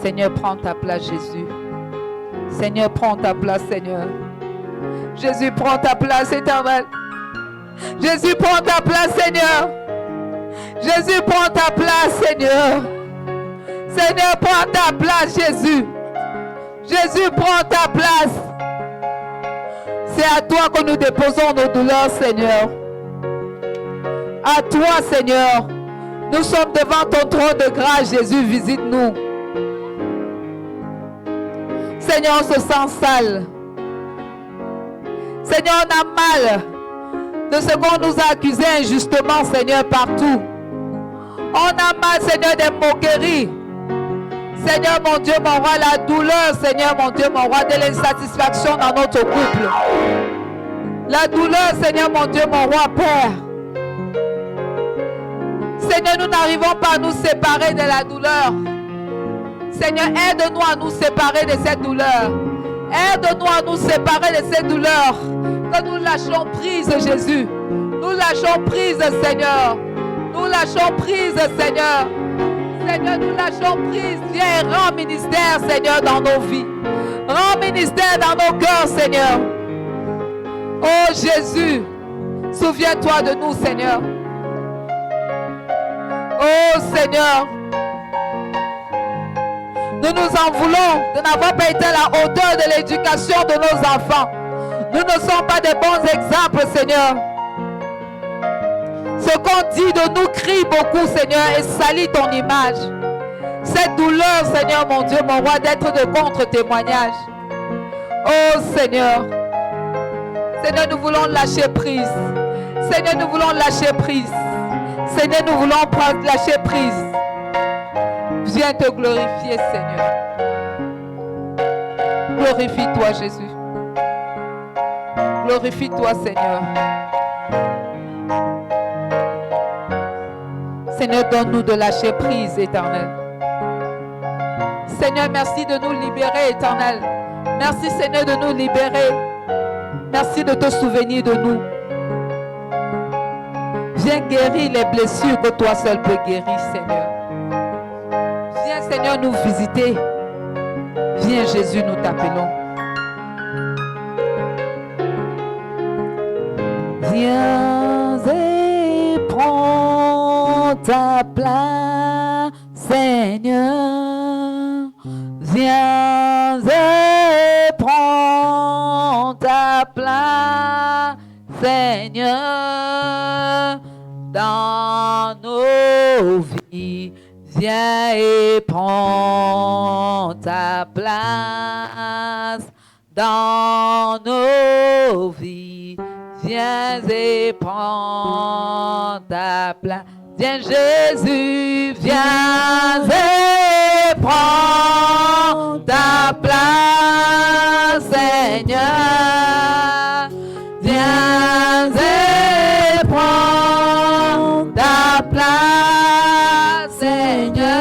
Seigneur, prends ta place, Jésus. Seigneur, prends ta place, Seigneur. Jésus, prends ta place, Éternel. Jésus, prends ta place, Seigneur. Jésus, prends ta place, Seigneur. Seigneur, prends ta place, Jésus. Jésus, prends ta place. C'est à toi que nous déposons nos douleurs, Seigneur. À toi, Seigneur. Nous sommes devant ton trône de grâce, Jésus, visite-nous. Seigneur, on se sent sale. Seigneur, on a mal de ce qu'on nous a accusé injustement, Seigneur, partout. On a mal, Seigneur, des moqueries. Seigneur, mon Dieu, mon roi, la douleur, Seigneur, mon Dieu, mon roi, de l'insatisfaction dans notre couple. La douleur, Seigneur, mon Dieu, mon roi, Père. Seigneur, nous n'arrivons pas à nous séparer de la douleur. Seigneur, aide-nous à nous séparer de cette douleur. Aide-nous à nous séparer de cette douleur. Que nous lâchons prise, Jésus. Nous lâchons prise, Seigneur. Nous lâchons prise, Seigneur. Seigneur, nous lâchons prise. Viens et rends ministère, Seigneur, dans nos vies. Rends ministère dans nos cœurs, Seigneur. Oh Jésus, souviens-toi de nous, Seigneur. Oh Seigneur, nous nous en voulons de n'avoir pas été à la hauteur de l'éducation de nos enfants. Nous ne sommes pas des bons exemples, Seigneur. Ce qu'on dit de nous crie beaucoup, Seigneur, et salit ton image. Cette douleur, Seigneur, mon Dieu, mon roi, d'être de contre-témoignage. Oh Seigneur, Seigneur, nous voulons lâcher prise. Seigneur, nous voulons lâcher prise. Seigneur, nous voulons lâcher prise. Viens te glorifier, Seigneur. Glorifie-toi, Jésus. Glorifie-toi, Seigneur. Seigneur, donne-nous de lâcher prise, Éternel. Seigneur, merci de nous libérer, Éternel. Merci, Seigneur, de nous libérer. Merci de te souvenir de nous. Viens guérir les blessures que toi seul peux guérir, Seigneur. Viens, Seigneur, nous visiter. Viens, Jésus, nous t'appelons. Viens et prends ta place, Seigneur. Viens et prends ta place, Seigneur, dans nos vies. Viens et prends ta place dans nos vies. Viens et prends ta place. Viens Jésus, viens et prends ta place, Seigneur. Viens et prends ta place, Seigneur.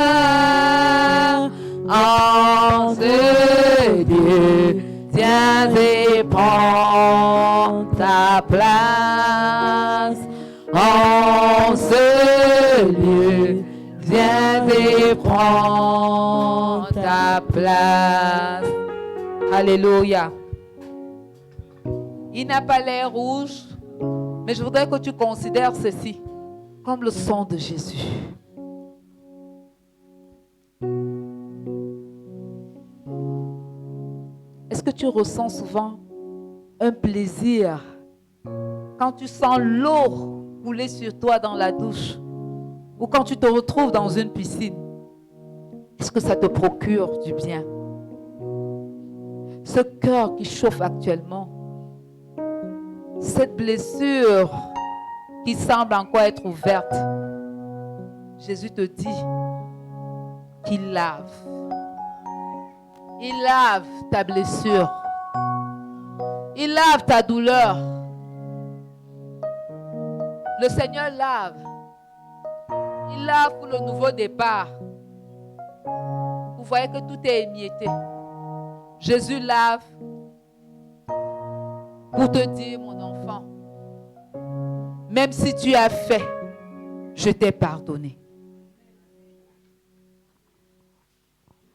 En ce Dieu, viens et prends ta place. En ce lieu, viens et prends ta place. Alléluia. Il n'a pas l'air rouge, mais je voudrais que tu considères ceci comme le sang de Jésus. Est-ce que tu ressens souvent un plaisir quand tu sens l'eau couler sur toi dans la douche ou quand tu te retrouves dans une piscine? Est-ce que ça te procure du bien? Ce cœur qui chauffe actuellement, cette blessure qui semble encore être ouverte, Jésus te dit qu'il lave. Il lave ta blessure. Il lave ta douleur. Le Seigneur lave. Il lave pour le nouveau départ. Vous voyez que tout est émietté. Jésus lave pour te dire, mon enfant, même si tu as fait, je t'ai pardonné.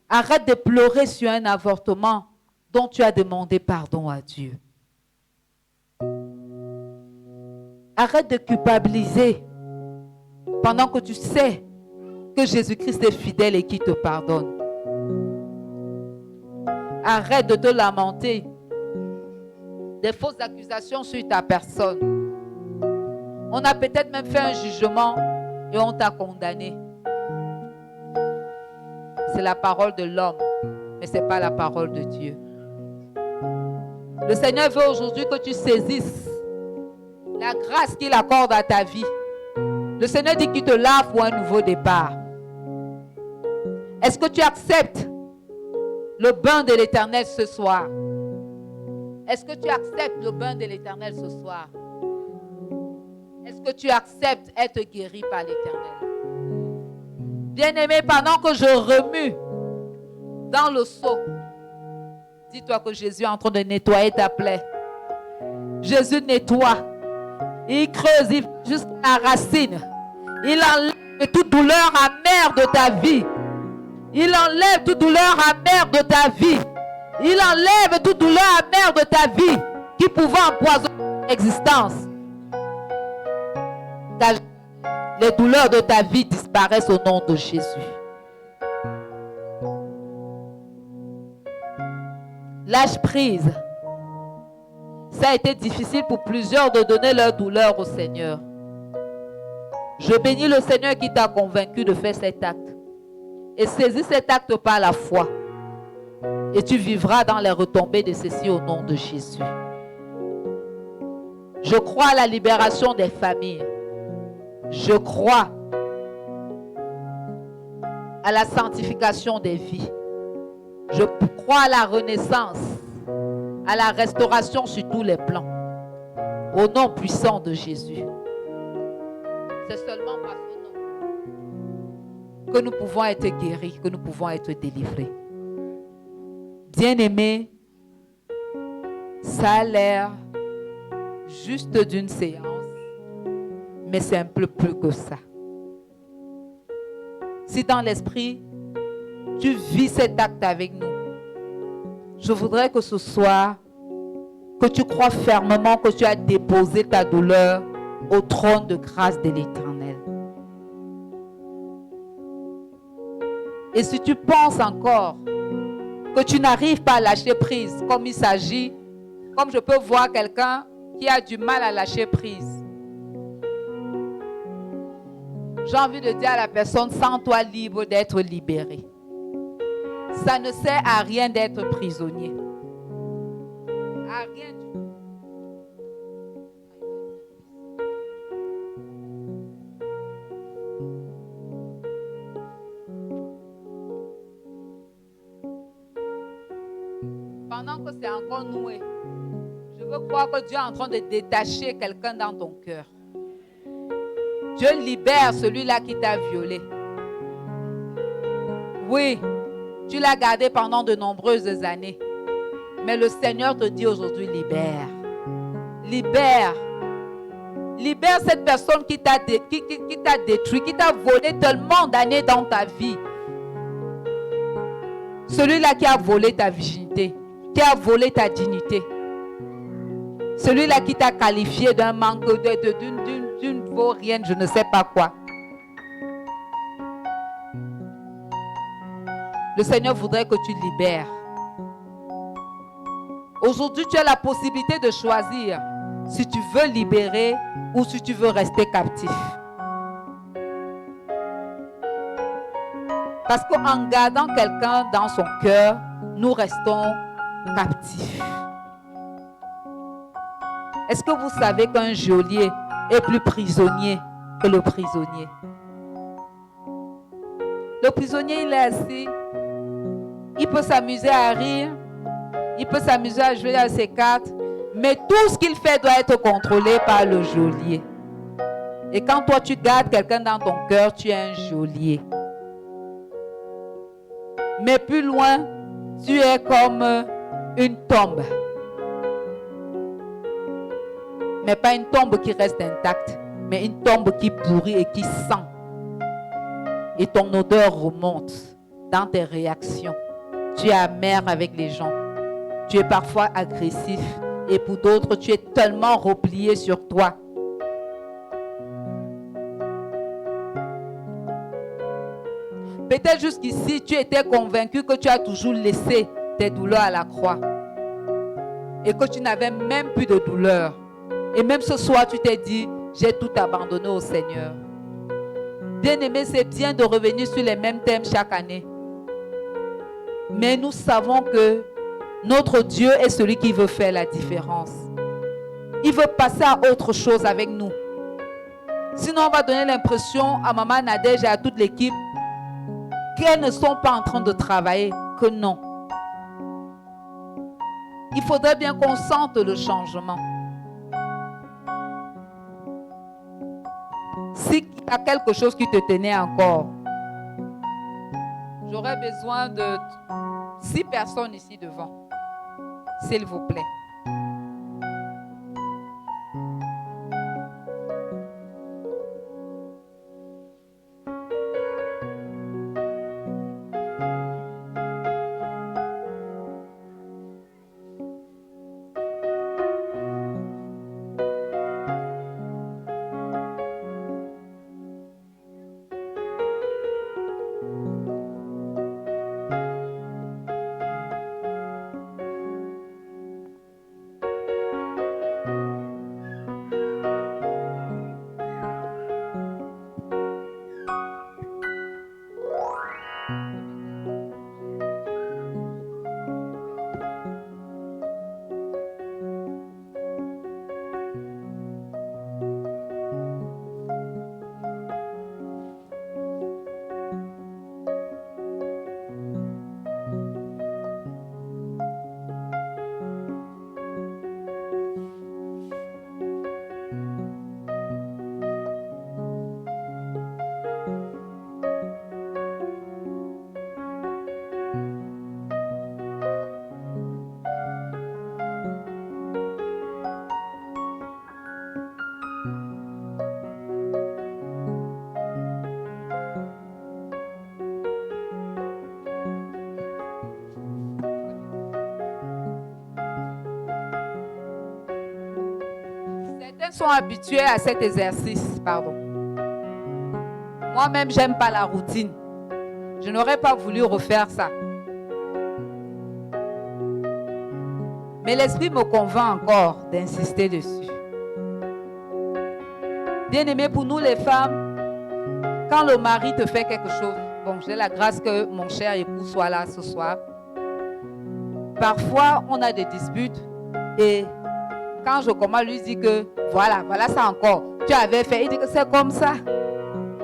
Arrête de pleurer sur un avortement dont tu as demandé pardon à Dieu. Arrête de culpabiliser pendant que tu sais que Jésus-Christ est fidèle et qu'il te pardonne. Arrête de te lamenter des fausses accusations sur ta personne. On a peut-être même fait un jugement et on t'a condamné. C'est la parole de l'homme, mais ce n'est pas la parole de Dieu. Le Seigneur veut aujourd'hui que tu saisisses la grâce qu'il accorde à ta vie. Le Seigneur dit qu'il te lave pour un nouveau départ. Est-ce que tu acceptes le bain de l'Éternel ce soir? Est-ce que tu acceptes le bain de l'Éternel ce soir? Est-ce que tu acceptes être guéri par l'Éternel? Bien-aimé, pendant que je remue dans le seau, dis-toi que Jésus est en train de nettoyer ta plaie. Jésus nettoie. Il creuse jusqu'à la racine. Il enlève toute douleur amère de ta vie. Il enlève toute douleur amère de ta vie. Il enlève toute douleur amère de ta vie qui pouvait empoisonner ton existence. Les douleurs de ta vie disparaissent au nom de Jésus. Lâche prise. Ça a été difficile pour plusieurs de donner leur douleur au Seigneur. Je bénis le Seigneur qui t'a convaincu de faire cet acte. Et saisis cet acte par la foi. Et tu vivras dans les retombées de ceci au nom de Jésus. Je crois à la libération des familles. Je crois à la sanctification des vies. Je crois à la renaissance, à la restauration sur tous les plans. Au nom puissant de Jésus. C'est seulement par son nom que nous pouvons être guéris, que nous pouvons être délivrés. Bien-aimés, ça a l'air juste d'une séance, mais c'est un peu plus que ça. Si dans l'esprit, tu vis cet acte avec nous, je voudrais que ce soir, que tu crois fermement que tu as déposé ta douleur au trône de grâce de l'Éternel. Et si tu penses encore que tu n'arrives pas à lâcher prise, comme il s'agit, comme je peux voir quelqu'un qui a du mal à lâcher prise, j'ai envie de dire à la personne, sens-toi libre d'être libéré. Ça ne sert à rien d'être prisonnier. À rien du tout. Pendant que c'est encore noué, je veux croire que Dieu est en train de détacher quelqu'un dans ton cœur. Dieu libère celui-là qui t'a violé. Oui, tu l'as gardé pendant de nombreuses années. Mais le Seigneur te dit aujourd'hui, libère. Libère. Libère cette personne qui t'a détruit, qui t'a volé tellement d'années dans ta vie. Celui-là qui a volé ta virginité, qui a volé ta dignité. Celui-là qui t'a qualifié d'un manque, d'une vaurienne, je ne sais pas quoi. Le Seigneur voudrait que tu libères. Aujourd'hui, tu as la possibilité de choisir si tu veux libérer ou si tu veux rester captif. Parce qu'en gardant quelqu'un dans son cœur, nous restons captifs. Est-ce que vous savez qu'un geôlier est plus prisonnier que le prisonnier? Le prisonnier, il est assis. Il peut s'amuser à rire. Il peut s'amuser à jouer à ses cartes. Mais tout ce qu'il fait doit être contrôlé par le geôlier. Et quand toi, tu gardes quelqu'un dans ton cœur, tu es un geôlier. Mais plus loin, tu es comme une tombe. Mais pas une tombe qui reste intacte, mais une tombe qui pourrit et qui sent. Et ton odeur remonte dans tes réactions. Tu es amer avec les gens. Tu es parfois agressif. Et pour d'autres, tu es tellement replié sur toi. Peut-être jusqu'ici, tu étais convaincu que tu as toujours laissé tes douleurs à la croix. Et que tu n'avais même plus de douleur. Et même ce soir, tu t'es dit, j'ai tout abandonné au Seigneur. Bien-aimé, c'est bien de revenir sur les mêmes thèmes chaque année. Mais nous savons que notre Dieu est celui qui veut faire la différence. Il veut passer à autre chose avec nous. Sinon, on va donner l'impression à Maman Nadège et à toute l'équipe qu'elles ne sont pas en train de travailler, que non. Il faudrait bien qu'on sente le changement. S'il y a quelque chose qui te tenait encore, j'aurais besoin de 6 personnes ici devant, s'il vous plaît. Sont habitués à cet exercice, pardon. Moi-même, j'aime pas la routine. Je n'aurais pas voulu refaire ça. Mais l'esprit me convainc encore d'insister dessus. Bien-aimé, pour nous les femmes, quand le mari te fait quelque chose, bon, j'ai la grâce que mon cher époux soit là ce soir. Parfois, on a des disputes et quand je commence à lui dire que voilà ça encore, tu avais fait, il dit que c'est comme ça.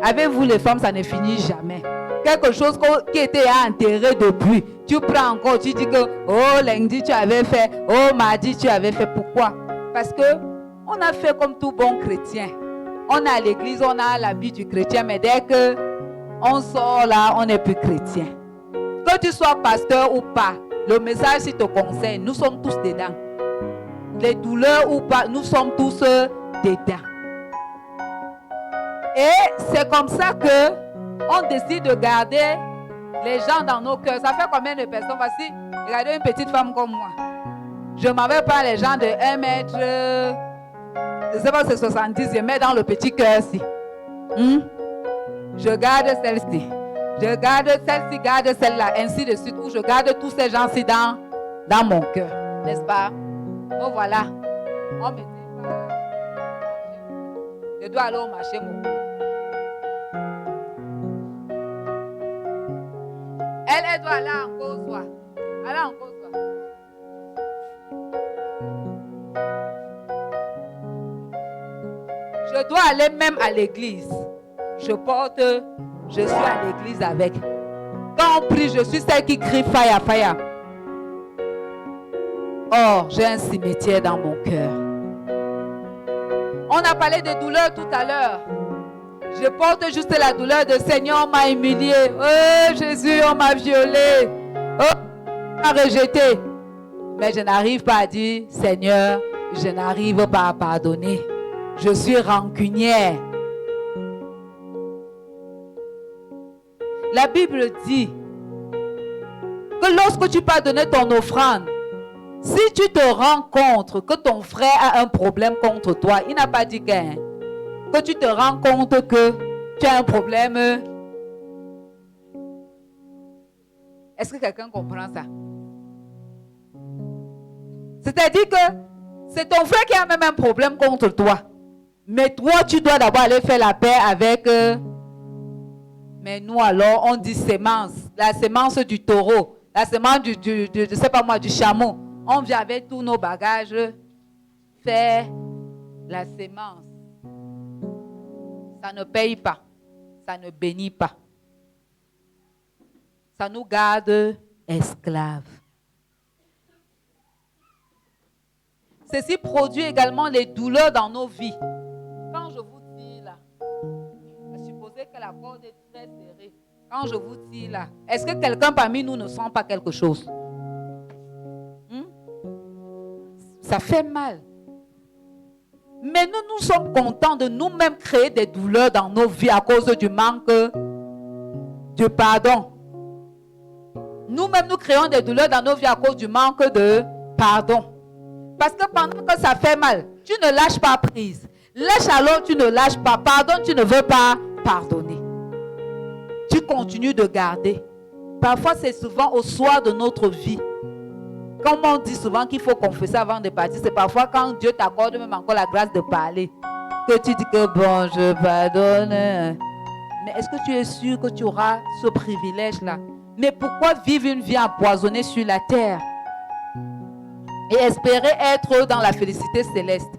Avec vous les femmes, ça ne finit jamais. Quelque chose qui était enterré depuis, tu prends encore, tu dis que oh lundi tu avais fait, oh mardi tu avais fait. Pourquoi? Parce que on a fait comme tout bon chrétien. On est à l'église, on a l'habit du chrétien, mais dès que on sort là, on n'est plus chrétien. Que tu sois pasteur ou pas, le message s'il te concerne, nous sommes tous dedans. Les douleurs ou pas, nous sommes tous dedans. Et c'est comme ça que on décide de garder les gens dans nos cœurs. Ça fait combien de personnes? Voici, regardez une petite femme comme moi. Je ne m'avais pas les gens de 1 mètre, je ne sais pas si c'est 70, je mets dans le petit cœur-ci. Je garde celle-ci. Je garde celle-ci, garde celle-là, ainsi de suite. Ou je garde tous ces gens-ci dans mon cœur. N'est-ce pas? Oh voilà, on me dit je dois aller au marché. Elle doit aller en cause. Aller en cause. Je dois aller même à l'église. Je suis à l'église avec. Quand on prie, je suis celle qui crie fire, fire. Or, j'ai un cimetière dans mon cœur. On a parlé de douleur tout à l'heure. Je porte juste la douleur de Seigneur, on m'a humilié. Oh Jésus, on m'a violé. Oh, on m'a rejeté. Mais je n'arrive pas à dire, Seigneur, je n'arrive pas à pardonner. Je suis rancunière. La Bible dit que lorsque tu pardonnes ton offrande, si tu te rends compte que ton frère a un problème contre toi, il n'a pas dit que tu te rends compte que tu as un problème. Est-ce que quelqu'un comprend ça? C'est-à-dire que c'est ton frère qui a même un problème contre toi. Mais toi, tu dois d'abord aller faire la paix avec... Mais nous alors, on dit sémence. La sémence du taureau. La sémence je sais pas moi, du chameau. On vient avec tous nos bagages faire la sémence. Ça ne paye pas. Ça ne bénit pas. Ça nous garde esclaves. Ceci produit également les douleurs dans nos vies. Quand je vous dis là, supposez que la corde est très serrée. Quand je vous dis là, est-ce que quelqu'un parmi nous ne sent pas quelque chose? Ça fait mal. Mais nous sommes contents de nous-mêmes créer des douleurs dans nos vies à cause du manque de pardon. Nous-mêmes, nous créons des douleurs dans nos vies à cause du manque de pardon. Parce que pendant que ça fait mal, tu ne lâches pas prise. Lâche alors, tu ne lâches pas. Pardonne, tu ne veux pas pardonner. Tu continues de garder. Parfois, c'est souvent au soir de notre vie. Comme on dit souvent qu'il faut confesser avant de partir, c'est parfois quand Dieu t'accorde même encore la grâce de parler, que tu dis que bon, je pardonne. Mais est-ce que tu es sûr que tu auras ce privilège-là? Mais pourquoi vivre une vie empoisonnée sur la terre et espérer être dans la félicité céleste?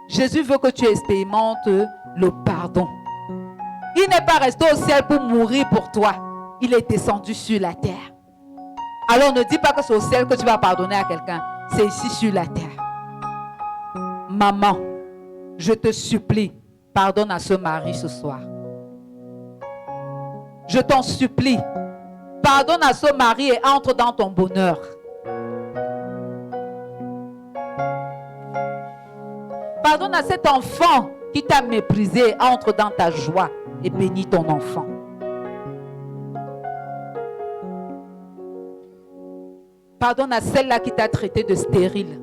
Jésus veut que tu expérimentes le pardon. Il n'est pas resté au ciel pour mourir pour toi. Il est descendu sur la terre. Alors ne dis pas que c'est au ciel que tu vas pardonner à quelqu'un. C'est ici sur la terre. Maman, je te supplie, pardonne à ce mari ce soir. Je t'en supplie, pardonne à ce mari et entre dans ton bonheur. Pardonne à cet enfant qui t'a méprisé, entre dans ta joie et bénis ton enfant. Pardonne à celle-là qui t'a traité de stérile.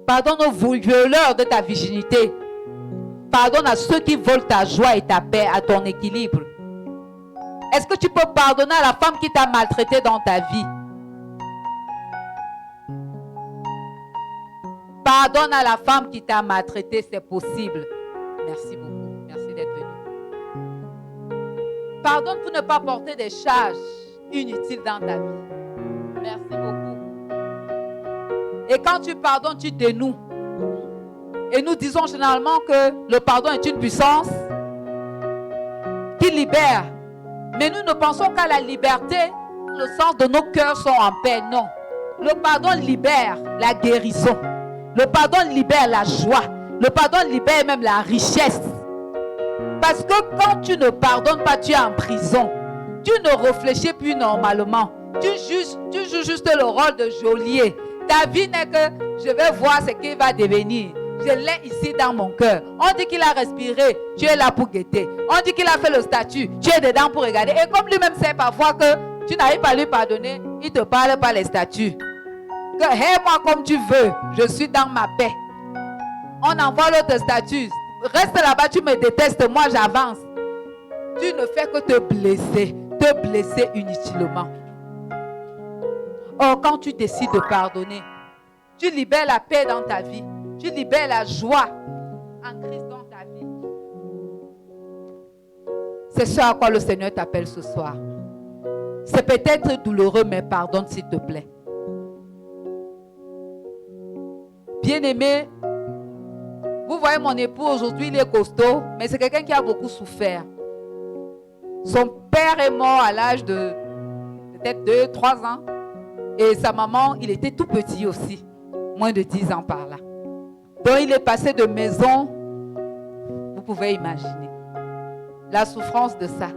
Pardonne aux violeurs de ta virginité. Pardonne à ceux qui volent ta joie et ta paix, à ton équilibre. Est-ce que tu peux pardonner à la femme qui t'a maltraité dans ta vie? Pardonne à la femme qui t'a maltraité, c'est possible. Merci beaucoup. Merci d'être venu. Pardonne pour ne pas porter des charges inutiles dans ta vie. Merci beaucoup. Et quand tu pardonnes, tu dénoues. Et nous disons généralement que le pardon est une puissance qui libère. Mais nous ne pensons qu'à la liberté, le sens de nos cœurs sont en paix. Non. Le pardon libère la guérison. Le pardon libère la joie. Le pardon libère même la richesse. Parce que quand tu ne pardonnes pas, tu es en prison. Tu ne réfléchis plus normalement. Tu joues juste le rôle de geôlier. Ta vie n'est que je vais voir ce qu'il va devenir. Je l'ai ici dans mon cœur. On dit qu'il a respiré, tu es là pour guetter. On dit qu'il a fait le statut, tu es dedans pour regarder. Et comme lui-même sait parfois que tu n'arrives pas à lui pardonner, il ne te parle pas les statuts. Que hais-moi comme tu veux, je suis dans ma paix. On envoie l'autre statut. Reste là-bas, tu me détestes, moi j'avance. Tu ne fais que te blesser inutilement. Or, quand tu décides de pardonner, tu libères la paix dans ta vie. Tu libères la joie en Christ dans ta vie. C'est ce à quoi le Seigneur t'appelle ce soir. C'est peut-être douloureux, mais pardonne s'il te plaît. Bien-aimé, vous voyez mon époux aujourd'hui, il est costaud, mais c'est quelqu'un qui a beaucoup souffert. Son père est mort à l'âge de peut-être 2-3 ans. Et sa maman, il était tout petit aussi. moins de 10 ans par là. Donc il est passé de maison, vous pouvez imaginer la souffrance de ça.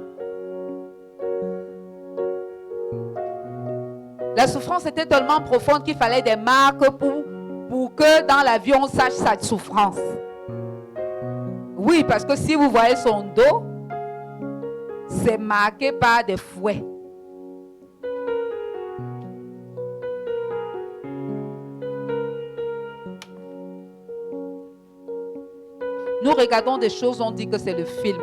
La souffrance était tellement profonde qu'il fallait des marques pour que dans la vie on sache sa souffrance. Oui, parce que si vous voyez son dos, c'est marqué par des fouets. Nous regardons des choses, on dit que c'est le film.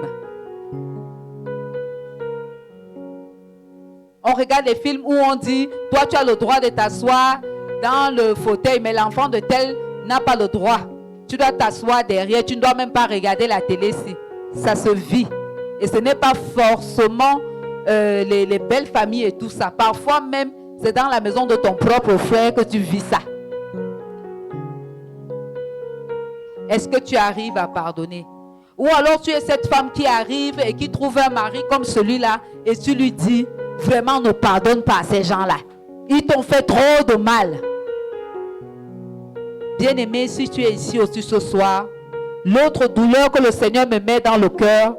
On regarde les films où on dit, toi tu as le droit de t'asseoir dans le fauteuil, mais l'enfant de tel n'a pas le droit. Tu dois t'asseoir derrière, tu ne dois même pas regarder la télé si ça se vit. Et ce n'est pas forcément les belles familles et tout ça. Parfois même, c'est dans la maison de ton propre frère que tu vis ça. Est-ce que tu arrives à pardonner? Ou alors tu es cette femme qui arrive et qui trouve un mari comme celui-là et tu lui dis, vraiment ne pardonne pas à ces gens-là. Ils t'ont fait trop de mal. Bien-aimé, si tu es ici aussi ce soir, l'autre douleur que le Seigneur me met dans le cœur,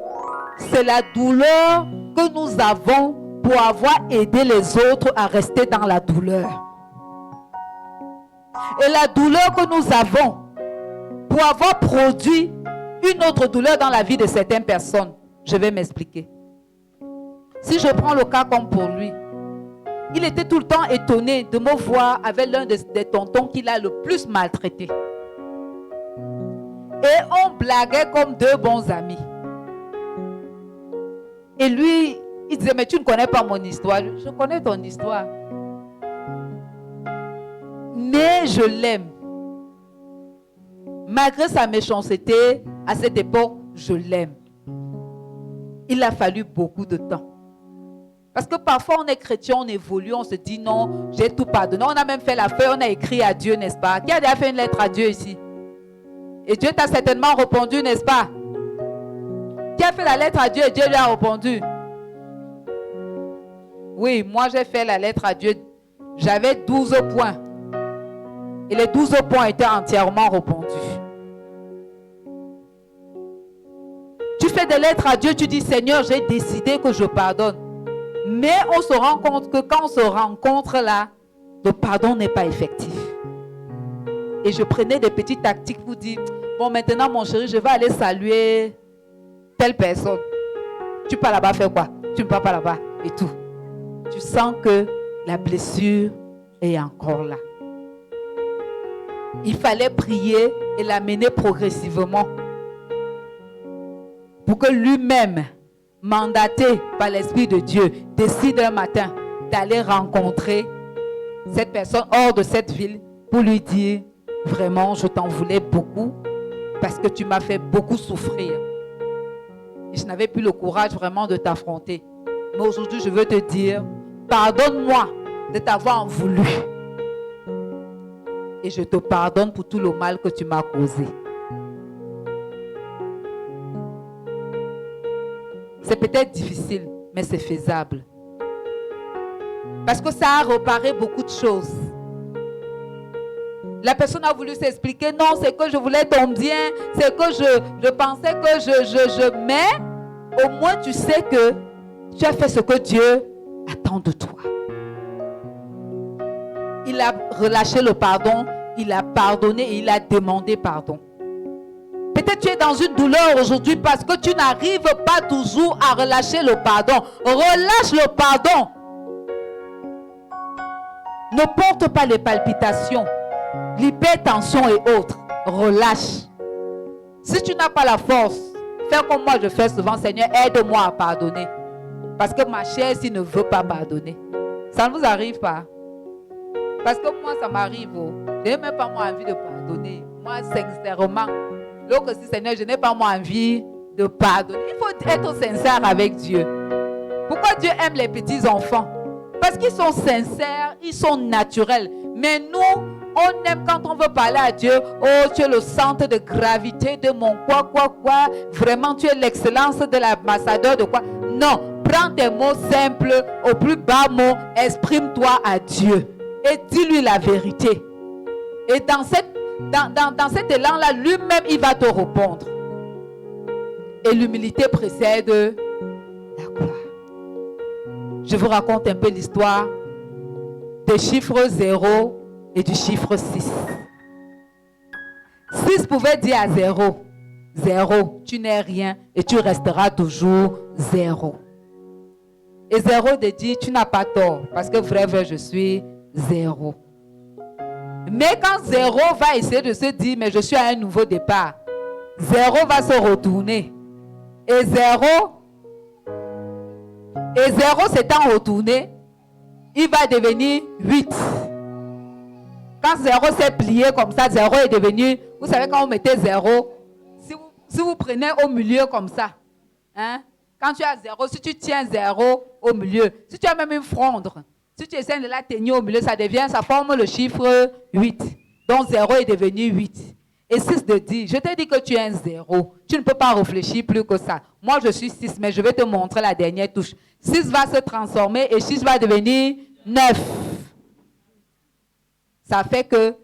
c'est la douleur que nous avons pour avoir aidé les autres à rester dans la douleur. Et la douleur que nous avons pour avoir produit une autre douleur dans la vie de certaines personnes. Je vais m'expliquer. Si je prends le cas comme pour lui, il était tout le temps étonné de me voir avec l'un des tontons qu'il a le plus maltraité. Et on blaguait comme deux bons amis. Et lui, il disait, mais tu ne connais pas mon histoire. Je connais ton histoire. Mais je l'aime. Malgré sa méchanceté, à cette époque, je l'aime. Il a fallu beaucoup de temps. Parce que parfois, on est chrétien, on évolue, on se dit non, j'ai tout pardonné. On a même fait la feuille, on a écrit à Dieu, n'est-ce pas? Qui a déjà fait une lettre à Dieu ici? Et Dieu t'a certainement répondu, n'est-ce pas? Qui a fait la lettre à Dieu et Dieu lui a répondu? Oui, moi j'ai fait la lettre à Dieu. J'avais 12 points. Et les 12 points étaient entièrement répondus. Tu fais des lettres à Dieu, tu dis, Seigneur, j'ai décidé que je pardonne. Mais on se rend compte que quand on se rencontre là, le pardon n'est pas effectif. Et je prenais des petites tactiques pour dire, bon maintenant mon chéri, je vais aller saluer telle personne. Tu pars là-bas faire quoi? Tu ne pars pas là-bas et tout. Tu sens que la blessure est encore là. Il fallait prier et l'amener progressivement pour que lui-même, mandaté par l'Esprit de Dieu, décide un matin d'aller rencontrer cette personne hors de cette ville pour lui dire, vraiment, je t'en voulais beaucoup parce que tu m'as fait beaucoup souffrir. Et je n'avais plus le courage vraiment de t'affronter. Mais aujourd'hui, je veux te dire, pardonne-moi de t'avoir voulu. Et je te pardonne pour tout le mal que tu m'as causé. C'est peut-être difficile, mais c'est faisable. Parce que ça a réparé beaucoup de choses. La personne a voulu s'expliquer, non, c'est que je voulais ton bien, c'est que je pensais que mais au moins tu sais que tu as fait ce que Dieu attend de toi. Il a relâché le pardon, il a pardonné et il a demandé pardon. Peut-être tu es dans une douleur aujourd'hui parce que tu n'arrives pas toujours à relâcher le pardon. Relâche le pardon. Ne porte pas les palpitations, l'hypertension et autres. Relâche. Si tu n'as pas la force, fais comme moi je fais souvent, Seigneur, aide-moi à pardonner. Parce que ma chair, s'il ne veut pas pardonner. Ça ne vous arrive pas? Parce que moi, ça m'arrive. Je n'ai même pas moi envie de pardonner. Moi, sincèrement, lorsque je dis, Seigneur, je n'ai pas moi envie de pardonner. Il faut être sincère avec Dieu. Pourquoi Dieu aime les petits enfants? Parce qu'ils sont sincères, ils sont naturels. Mais nous, on aime quand on veut parler à Dieu. Oh, tu es le centre de gravité de mon quoi. Vraiment, tu es l'excellence de l'ambassadeur de quoi. Non, prends tes mots simples, au plus bas mot, exprime-toi à Dieu. Et dis-lui la vérité. Et dans cet élan-là, lui-même, il va te répondre. Et l'humilité précède la gloire. Je vous raconte un peu l'histoire des chiffres 0 et du chiffre 6. 6 pouvait dire à 0, 0, tu n'es rien et tu resteras toujours 0. Et 0 te dit, tu n'as pas tort, parce que vrai, je suis 0. Mais quand 0 va essayer de se dire, mais je suis à un nouveau départ, 0 va se retourner. Et 0 s'étant retourné, il va devenir 8. Quand 0 s'est plié comme ça, 0 est devenu, vous savez quand vous mettez 0, si vous prenez au milieu comme ça, hein, quand tu as 0, si tu tiens 0 au milieu, si tu as même une fronde, si tu essaies de la tenir au milieu, ça forme le chiffre 8. Donc 0 est devenu 8. Et 6 te dit, je t'ai dit que tu es un 0. Tu ne peux pas réfléchir plus que ça. Moi, je suis 6, mais je vais te montrer la dernière touche. 6 va se transformer et 6 va devenir 9. Ça fait que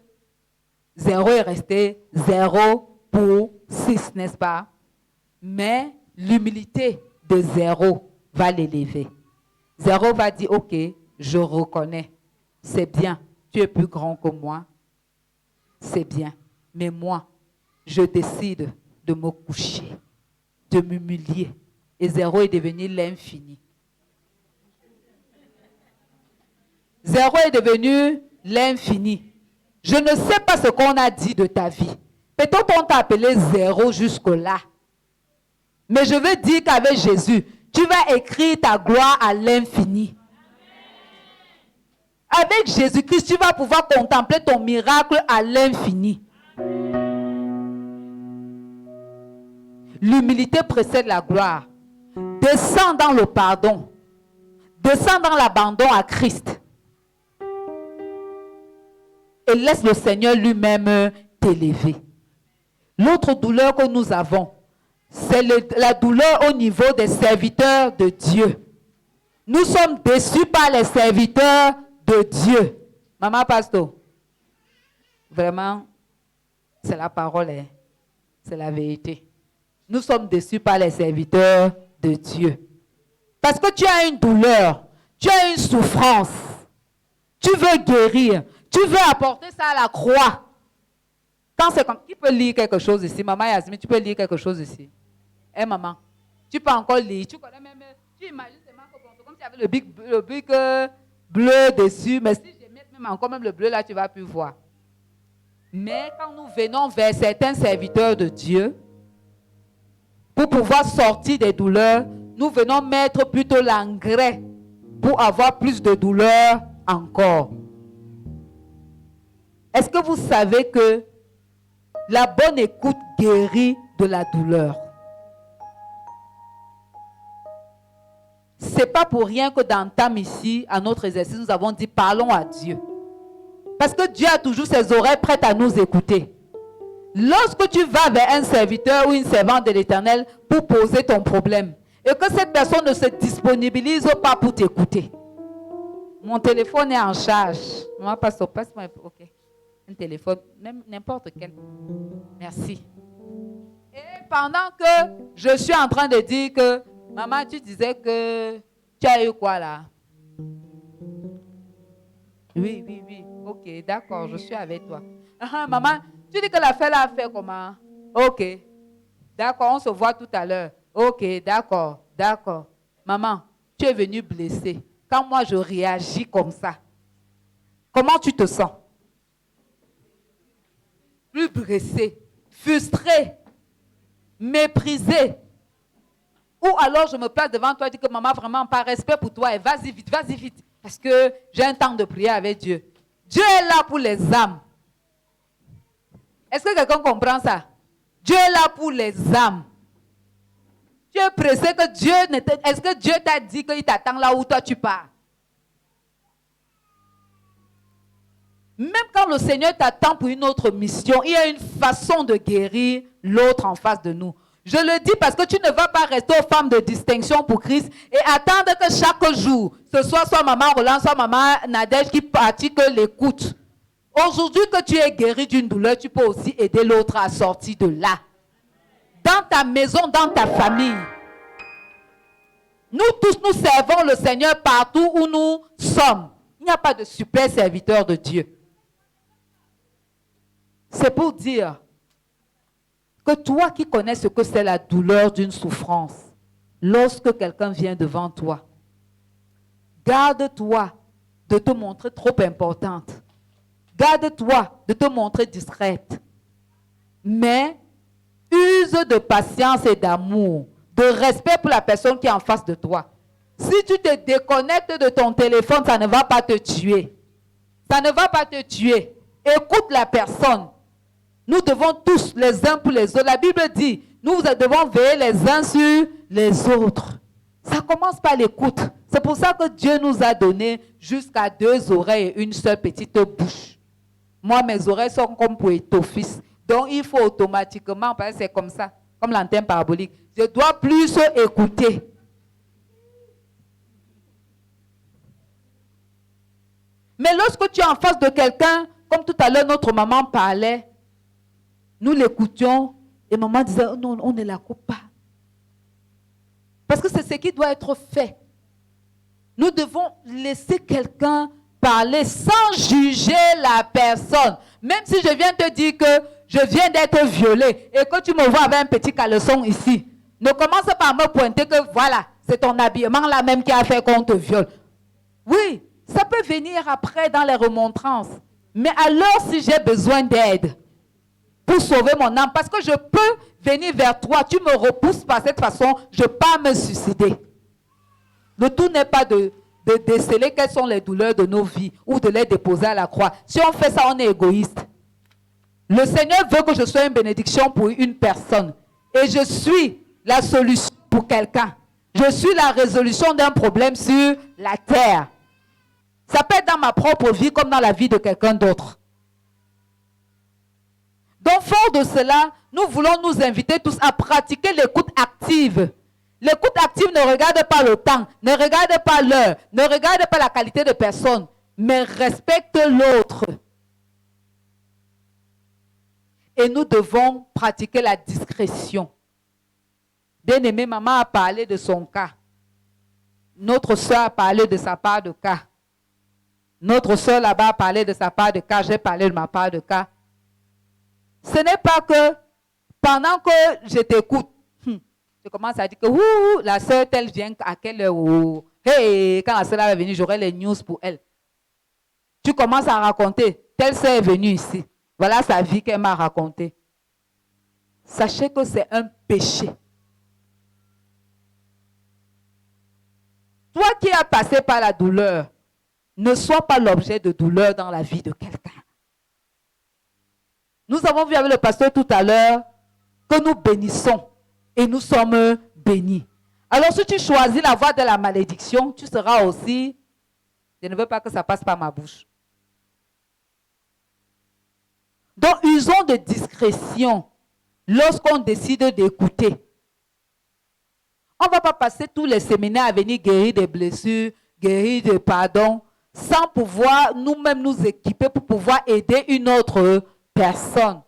0 est resté 0 pour 6, n'est-ce pas? Mais l'humilité de 0 va l'élever. 0 va dire, ok, je reconnais. C'est bien, tu es plus grand que moi. C'est bien. Mais moi, je décide de me coucher, de m'humilier. Et 0 est devenu l'infini. 0 est devenu l'infini. Je ne sais pas ce qu'on a dit de ta vie. Peut-être on t'a appelé 0 jusque-là. Mais je veux dire qu'avec Jésus, tu vas écrire ta gloire à l'infini. Avec Jésus-Christ, tu vas pouvoir contempler ton miracle à l'infini. L'humilité précède la gloire. Descends dans le pardon. Descends dans l'abandon à Christ. Et laisse le Seigneur lui-même t'élever. L'autre douleur que nous avons, c'est la douleur au niveau des serviteurs de Dieu. Nous sommes déçus par les serviteurs de Dieu. Maman Pastor, vraiment, c'est la parole, hein? C'est la vérité. Nous sommes déçus par les serviteurs de Dieu. Parce que tu as une douleur, tu as une souffrance, tu veux guérir, tu veux apporter ça à la croix. Quand c'est comme, qui peut lire quelque chose ici? Maman Yasmine, tu peux lire quelque chose ici? Eh maman, tu peux encore lire. Tu connais même, tu imagines seulement que c'est comme s'il y avait le bic bleu dessus, mais si je mets même encore même le bleu là, tu ne vas plus voir. Mais quand nous venons vers certains serviteurs de Dieu, pour pouvoir sortir des douleurs, nous venons mettre plutôt l'engrais pour avoir plus de douleur encore. Est-ce que vous savez que la bonne écoute guérit de la douleur? Ce n'est pas pour rien que dans Tam ici, à notre exercice, nous avons dit parlons à Dieu. Parce que Dieu a toujours ses oreilles prêtes à nous écouter. Lorsque tu vas vers un serviteur ou une servante de l'Éternel pour poser ton problème et que cette personne ne se disponibilise pas pour t'écouter. Mon téléphone est en charge. Maman, passe-moi. Ok. Un téléphone, n'importe quel. Merci. Et pendant que je suis en train de dire que, maman, tu disais que tu as eu quoi là? Oui. Ok, d'accord, je suis avec toi. Maman, tu dis que l'affaire là a fait comment? Ok, d'accord, on se voit tout à l'heure. Ok, d'accord. Maman, tu es venue blessée. Quand moi je réagis comme ça, comment tu te sens? Plus blessée, frustrée, méprisée. Ou alors je me place devant toi et dis que maman, vraiment, par respect pour toi, et vas-y vite. Parce que j'ai un temps de prier avec Dieu. Dieu est là pour les âmes. Est-ce que quelqu'un comprend ça? Dieu est là pour les âmes. Tu es pressé que Dieu n'était... Est-ce que Dieu t'a dit qu'il t'attend là où toi tu pars? Même quand le Seigneur t'attend pour une autre mission, il y a une façon de guérir l'autre en face de nous. Je le dis parce que tu ne vas pas rester aux femmes de distinction pour Christ et attendre que chaque jour, ce soit maman Roland, soit maman Nadège qui pratique l'écoute. Aujourd'hui que tu es guéri d'une douleur, tu peux aussi aider l'autre à sortir de là. Dans ta maison, dans ta famille. Nous tous, nous servons le Seigneur partout où nous sommes. Il n'y a pas de super serviteur de Dieu. C'est pour dire que toi qui connais ce que c'est la douleur d'une souffrance, lorsque quelqu'un vient devant toi, garde-toi de te montrer trop importante. Garde-toi de te montrer discrète. Mais use de patience et d'amour, de respect pour la personne qui est en face de toi. Si tu te déconnectes de ton téléphone, ça ne va pas te tuer. Ça ne va pas te tuer. Écoute la personne. Nous devons tous, les uns pour les autres. La Bible dit, nous devons veiller les uns sur les autres. Ça commence par l'écoute. C'est pour ça que Dieu nous a donné jusqu'à 2 oreilles et une seule petite bouche. Moi, mes oreilles sont comme pour étoffer. Donc, il faut automatiquement, parce que c'est comme ça, comme l'antenne parabolique. Je dois plus écouter. Mais lorsque tu es en face de quelqu'un, comme tout à l'heure notre maman parlait, nous l'écoutions et maman disait, oh non, on ne la coupe pas. Parce que c'est ce qui doit être fait. Nous devons laisser quelqu'un parler sans juger la personne. Même si je viens te dire que je viens d'être violée et que tu me vois avec un petit caleçon ici, ne commence pas à me pointer que voilà, c'est ton habillement là même qui a fait qu'on te viole. Oui, ça peut venir après dans les remontrances. Mais alors si j'ai besoin d'aide pour sauver mon âme, parce que je peux venir vers toi, tu me repousses par cette façon, je ne peux pas me suicider. Le tout n'est pas de déceler quelles sont les douleurs de nos vies ou de les déposer à la croix. Si on fait ça, on est égoïste. Le Seigneur veut que je sois une bénédiction pour une personne. Et je suis la solution pour quelqu'un. Je suis la résolution d'un problème sur la terre. Ça peut être dans ma propre vie comme dans la vie de quelqu'un d'autre. Donc, fort de cela, nous voulons nous inviter tous à pratiquer l'écoute active. L'écoute active ne regarde pas le temps, ne regarde pas l'heure, ne regarde pas la qualité de personne, mais respecte l'autre. Et nous devons pratiquer la discrétion. Bien-aimée, maman a parlé de son cas. Notre soeur a parlé de sa part de cas. Notre soeur là-bas a parlé de sa part de cas. J'ai parlé de ma part de cas. Ce n'est pas que pendant que je t'écoute, je commence à dire que la soeur telle vient à quelle heure? Hey, quand la soeur va venir, j'aurai les news pour elle. Tu commences à raconter, telle soeur est venue ici. Voilà sa vie qu'elle m'a racontée. Sachez que c'est un péché. Toi qui as passé par la douleur, ne sois pas l'objet de douleur dans la vie de quelqu'un. Nous avons vu avec le pasteur tout à l'heure que nous bénissons et nous sommes bénis. Alors si tu choisis la voie de la malédiction, tu seras aussi, je ne veux pas que ça passe par ma bouche. Donc usons de discrétion lorsqu'on décide d'écouter. On ne va pas passer tous les séminaires à venir guérir des blessures, guérir des pardons, sans pouvoir nous-mêmes nous équiper pour pouvoir aider une autre personne.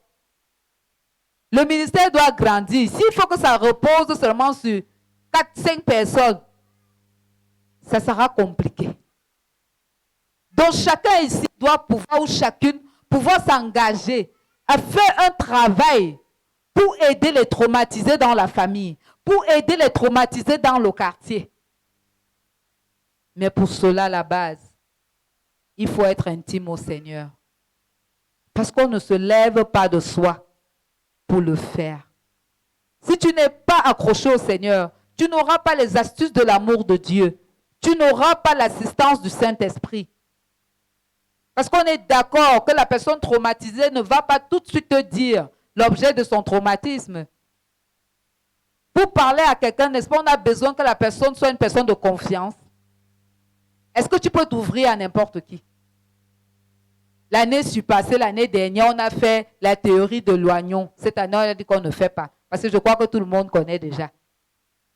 Le ministère doit grandir. S'il faut que ça repose seulement sur 4-5 personnes, ça sera compliqué. Donc chacun ici doit pouvoir, ou chacune, pouvoir s'engager à faire un travail pour aider les traumatisés dans la famille, pour aider les traumatisés dans le quartier. Mais pour cela, la base, il faut être intime au Seigneur. Parce qu'on ne se lève pas de soi pour le faire. Si tu n'es pas accroché au Seigneur, tu n'auras pas les astuces de l'amour de Dieu. Tu n'auras pas l'assistance du Saint-Esprit. Parce qu'on est d'accord que la personne traumatisée ne va pas tout de suite te dire l'objet de son traumatisme. Pour parler à quelqu'un, n'est-ce pas, on a besoin que la personne soit une personne de confiance. Est-ce que tu peux t'ouvrir à n'importe qui? L'année surpassée, l'année dernière, on a fait la théorie de l'oignon. Cette année, on a dit qu'on ne fait pas. Parce que je crois que tout le monde connaît déjà.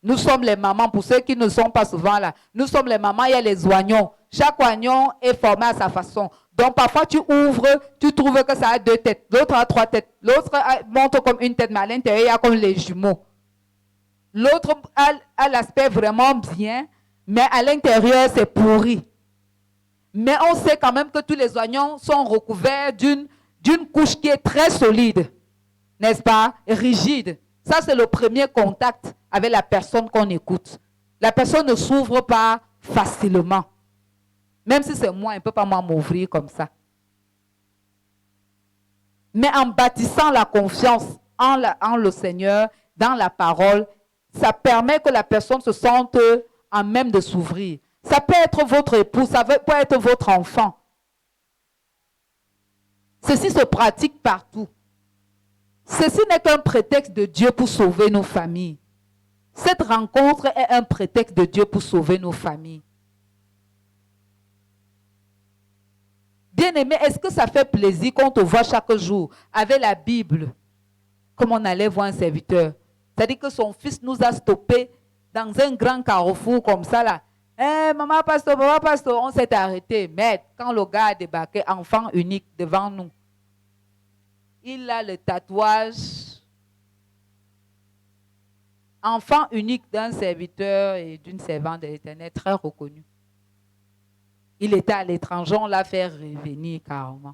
Nous sommes les mamans, pour ceux qui ne sont pas souvent là. Nous sommes les mamans, il y a les oignons. Chaque oignon est formé à sa façon. Donc parfois tu ouvres, tu trouves que ça a 2 têtes, l'autre a 3 têtes, l'autre montre comme une tête, mais à l'intérieur il y a comme les jumeaux. L'autre a l'aspect vraiment bien, mais à l'intérieur c'est pourri. Mais on sait quand même que tous les oignons sont recouverts d'une couche qui est très solide, n'est-ce pas? Rigide. Ça c'est le premier contact avec la personne qu'on écoute. La personne ne s'ouvre pas facilement. Même si c'est moi, elle ne peut pas m'ouvrir comme ça. Mais en bâtissant la confiance en le Seigneur, dans la parole, ça permet que la personne se sente en même de s'ouvrir. Ça peut être votre époux, ça peut être votre enfant. Ceci se pratique partout. Ceci n'est qu'un prétexte de Dieu pour sauver nos familles. Cette rencontre est un prétexte de Dieu pour sauver nos familles. Bien-aimé, est-ce que ça fait plaisir qu'on te voit chaque jour avec la Bible, comme on allait voir un serviteur? C'est-à-dire que son fils nous a stoppés dans un grand carrefour comme ça là. Maman pasteur, on s'est arrêté. Mais quand le gars a débarqué, enfant unique devant nous, il a le tatouage enfant unique d'un serviteur et d'une servante de l'Éternel, très reconnu. Il était à l'étranger, on l'a fait revenir carrément.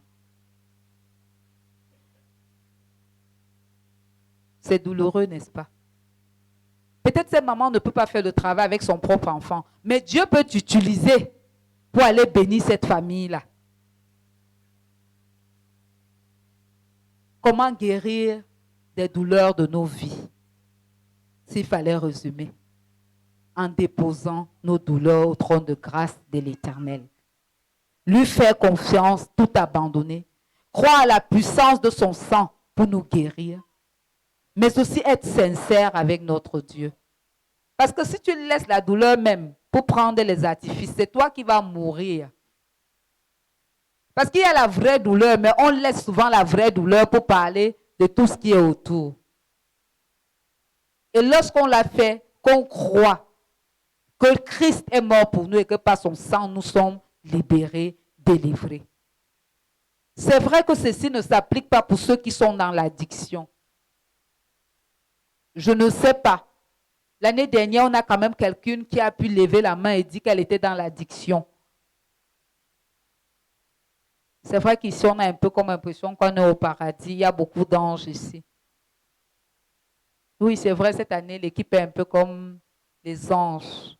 C'est douloureux, n'est-ce pas? Peut-être cette maman ne peut pas faire le travail avec son propre enfant, mais Dieu peut t'utiliser pour aller bénir cette famille-là. Comment guérir des douleurs de nos vies? S'il fallait résumer, en déposant nos douleurs au trône de grâce de l'Éternel. Lui faire confiance, tout abandonner. Croire à la puissance de son sang pour nous guérir. Mais aussi être sincère avec notre Dieu. Parce que si tu laisses la douleur même pour prendre les artifices, c'est toi qui vas mourir. Parce qu'il y a la vraie douleur, mais on laisse souvent la vraie douleur pour parler de tout ce qui est autour. Et lorsqu'on l'a fait, qu'on croit que Christ est mort pour nous et que par son sang, nous sommes libérés, délivrés. C'est vrai que ceci ne s'applique pas pour ceux qui sont dans l'addiction. Je ne sais pas. L'année dernière, on a quand même quelqu'un qui a pu lever la main et dire qu'elle était dans l'addiction. C'est vrai qu'ici, on a un peu comme l'impression qu'on est au paradis. Il y a beaucoup d'anges ici. Oui, c'est vrai, cette année, l'équipe est un peu comme les anges.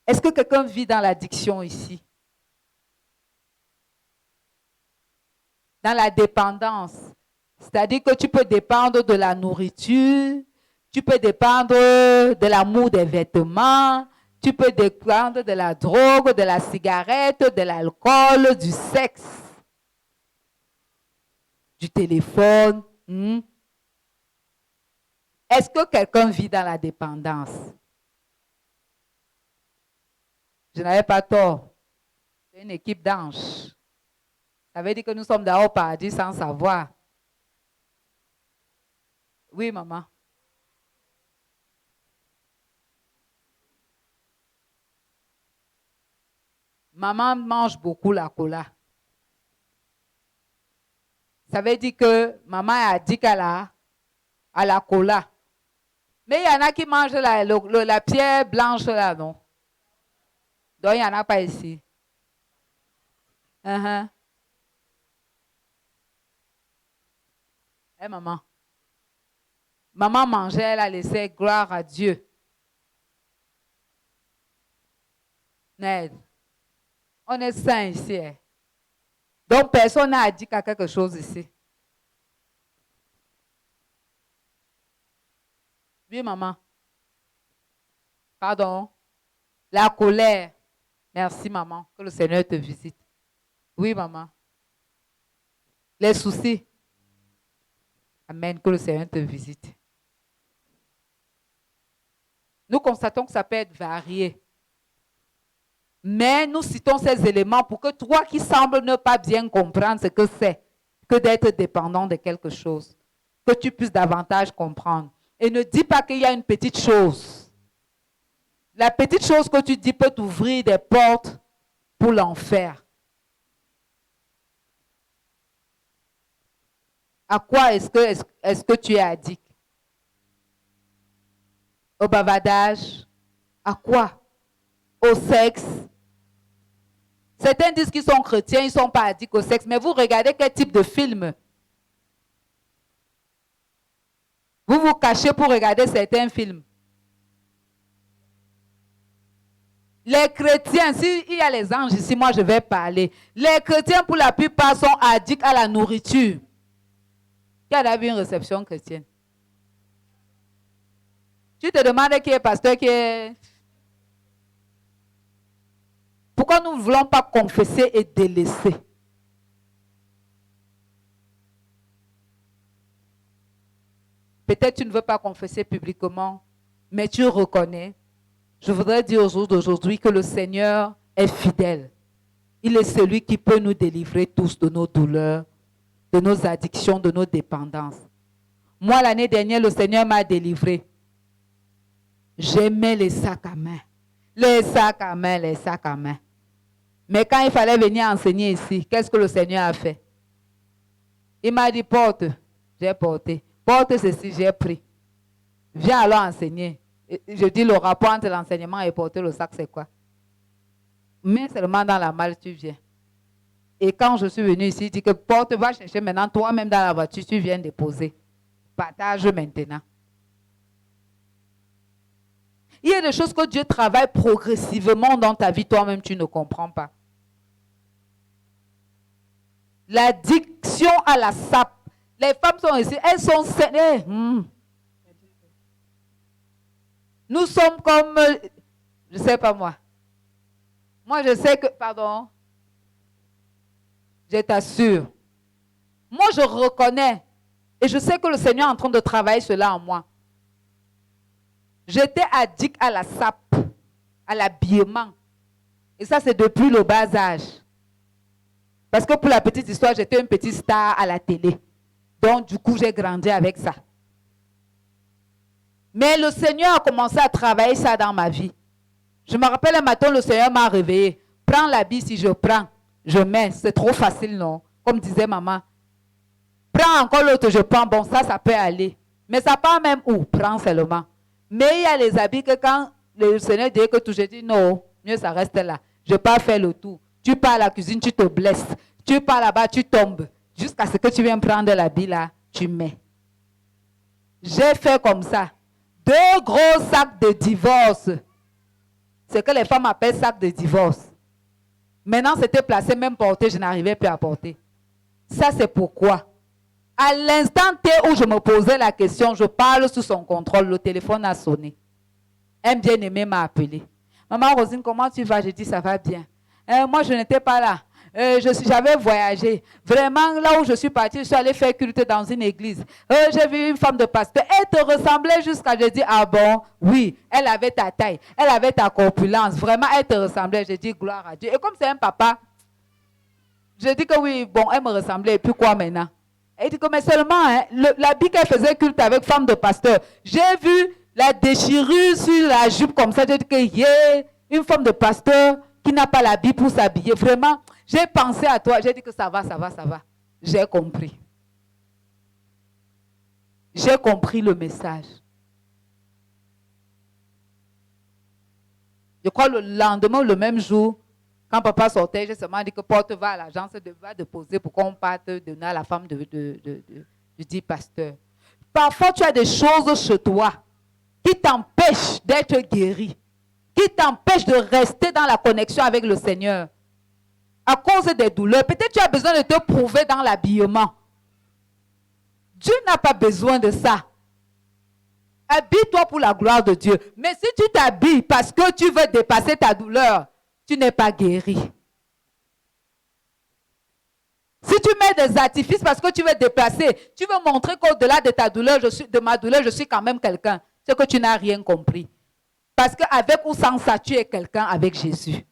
Est-ce que quelqu'un vit dans l'addiction ici? Dans la dépendance. C'est-à-dire que tu peux dépendre de la nourriture, tu peux dépendre de l'amour des vêtements, tu peux dépendre de la drogue, de la cigarette, de l'alcool, du sexe, du téléphone. Est-ce que quelqu'un vit dans la dépendance? Je n'avais pas tort. C'est une équipe d'anges. Ça veut dire que nous sommes dehors au paradis sans savoir. Oui, maman. Maman mange beaucoup la cola. Ça veut dire que maman a dit qu'elle a à la cola. Mais il y en a qui mangent la pierre blanche là, non? Donc, il n'y en a pas ici. Maman. Maman mangeait, elle a laissé gloire à Dieu. Ned, on est saint ici. Donc, personne n'a dit quelque chose ici. Oui, maman. Pardon. La colère. Merci, maman. Que le Seigneur te visite. Oui, maman. Les soucis. Amen. Que le Seigneur te visite. Nous constatons que ça peut être varié. Mais nous citons ces éléments pour que toi qui sembles ne pas bien comprendre ce que c'est que d'être dépendant de quelque chose, que tu puisses davantage comprendre. Et ne dis pas qu'il y a une petite chose. La petite chose que tu dis peut t'ouvrir des portes pour l'enfer. À quoi est-ce que tu es addict? Au bavardage? À quoi? Au sexe? Certains disent qu'ils sont chrétiens, ils ne sont pas addicts au sexe, mais vous regardez quel type de film? Vous vous cachez pour regarder certains films. Les chrétiens, s'il y a les anges ici, moi je vais parler. Les chrétiens, pour la plupart, sont addicts à la nourriture. Qui a vu une réception chrétienne? Tu te demandes qui est pasteur, qui est... Pourquoi nous ne voulons pas confesser et délaisser? Peut-être tu ne veux pas confesser publiquement, mais tu reconnais. Je voudrais dire au jour d'aujourd'hui que le Seigneur est fidèle. Il est celui qui peut nous délivrer tous de nos douleurs, de nos addictions, de nos dépendances. Moi, l'année dernière, le Seigneur m'a délivré. J'aimais les sacs à main. Les sacs à main, les sacs à main. Mais quand il fallait venir enseigner ici, qu'est-ce que le Seigneur a fait? Il m'a dit, porte. J'ai porté. Porte ceci, j'ai pris. Viens alors enseigner. Je dis, le rapport entre l'enseignement et porter le sac, c'est quoi? Mais seulement dans la malle, tu viens. Et quand je suis venu ici, il dit que porte, va chercher maintenant toi-même dans la voiture, tu viens déposer. Partage maintenant. Il y a des choses que Dieu travaille progressivement dans ta vie, toi-même tu ne comprends pas. L'addiction à la sape. Les femmes sont ici, elles sont saines. Nous sommes comme, je ne sais pas moi. Moi je sais que, pardon, je t'assure. Moi je reconnais et je sais que le Seigneur est en train de travailler cela en moi. J'étais addict à la sape, à l'habillement. Et ça, c'est depuis le bas âge. Parce que pour la petite histoire, j'étais une petite star à la télé. Donc, du coup, j'ai grandi avec ça. Mais le Seigneur a commencé à travailler ça dans ma vie. Je me rappelle un matin, le Seigneur m'a réveillé. Prends l'habit si je prends, je mets. C'est trop facile, non? Comme disait maman. Prends encore l'autre, je prends. Bon, ça peut aller. Mais ça part même où? Prends seulement. Mais il y a les habits que quand le Seigneur dit que tout, je dis non, mieux ça reste là. Je ne vais pas faire le tour. Tu pars à la cuisine, tu te blesses. Tu pars là-bas, tu tombes. Jusqu'à ce que tu viennes prendre l'habit là, tu mets. J'ai fait comme ça. 2 gros sacs de divorce. C'est que les femmes appellent sac de divorce. Maintenant, c'était placé, même porté, je n'arrivais plus à porter. Ça, c'est pourquoi. À l'instant T où je me posais la question, je parle sous son contrôle, le téléphone a sonné. Un bien-aimé m'a appelé. Maman Rosine, comment tu vas? Je dis, ça va bien. Moi, je n'étais pas là. J'avais voyagé. Vraiment, là où je suis partie, je suis allée faire culte dans une église. J'ai vu une femme de pasteur. Elle te ressemblait jusqu'à... Je dis, ah bon? Oui, elle avait ta taille. Elle avait ta corpulence. Vraiment, elle te ressemblait. Je dis, gloire à Dieu. Et comme c'est un papa, je dis que oui, bon, elle me ressemblait. Et puis quoi maintenant? Elle dit que mais seulement, hein, l'habit qu'elle faisait culte avec femme de pasteur, j'ai vu la déchirure sur la jupe comme ça. J'ai dit que yeah, une femme de pasteur qui n'a pas l'habit pour s'habiller. Vraiment, j'ai pensé à toi. J'ai dit que ça va. J'ai compris. J'ai compris le message. Je crois le lendemain, le même jour, quand papa sortait, j'ai seulement dit que porte va à l'agence, va déposer pour qu'on parte donner à la femme du dit pasteur. Parfois, tu as des choses chez toi qui t'empêchent d'être guéri, qui t'empêchent de rester dans la connexion avec le Seigneur. À cause des douleurs, peut-être tu as besoin de te prouver dans l'habillement. Dieu n'a pas besoin de ça. Habille-toi pour la gloire de Dieu. Mais si tu t'habilles parce que tu veux dépasser ta douleur, tu n'es pas guéri. Si tu mets des artifices parce que tu veux déplacer, tu veux montrer qu'au-delà de ta douleur, de ma douleur, je suis quand même quelqu'un. C'est que tu n'as rien compris. Parce qu'avec ou sans ça, tu es quelqu'un avec Jésus.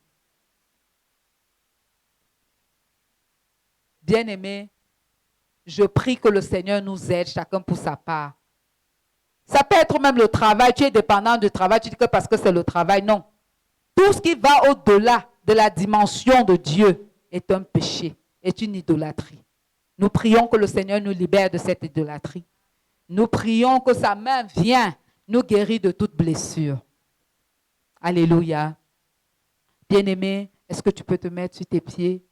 Bien-aimé, je prie que le Seigneur nous aide, chacun pour sa part. Ça peut être même le travail, tu es dépendant du travail, tu dis que parce que c'est le travail, non. Tout ce qui va au-delà de la dimension de Dieu est un péché, est une idolâtrie. Nous prions que le Seigneur nous libère de cette idolâtrie. Nous prions que sa main vienne nous guérir de toute blessure. Alléluia. Bien-aimé, est-ce que tu peux te mettre sur tes pieds?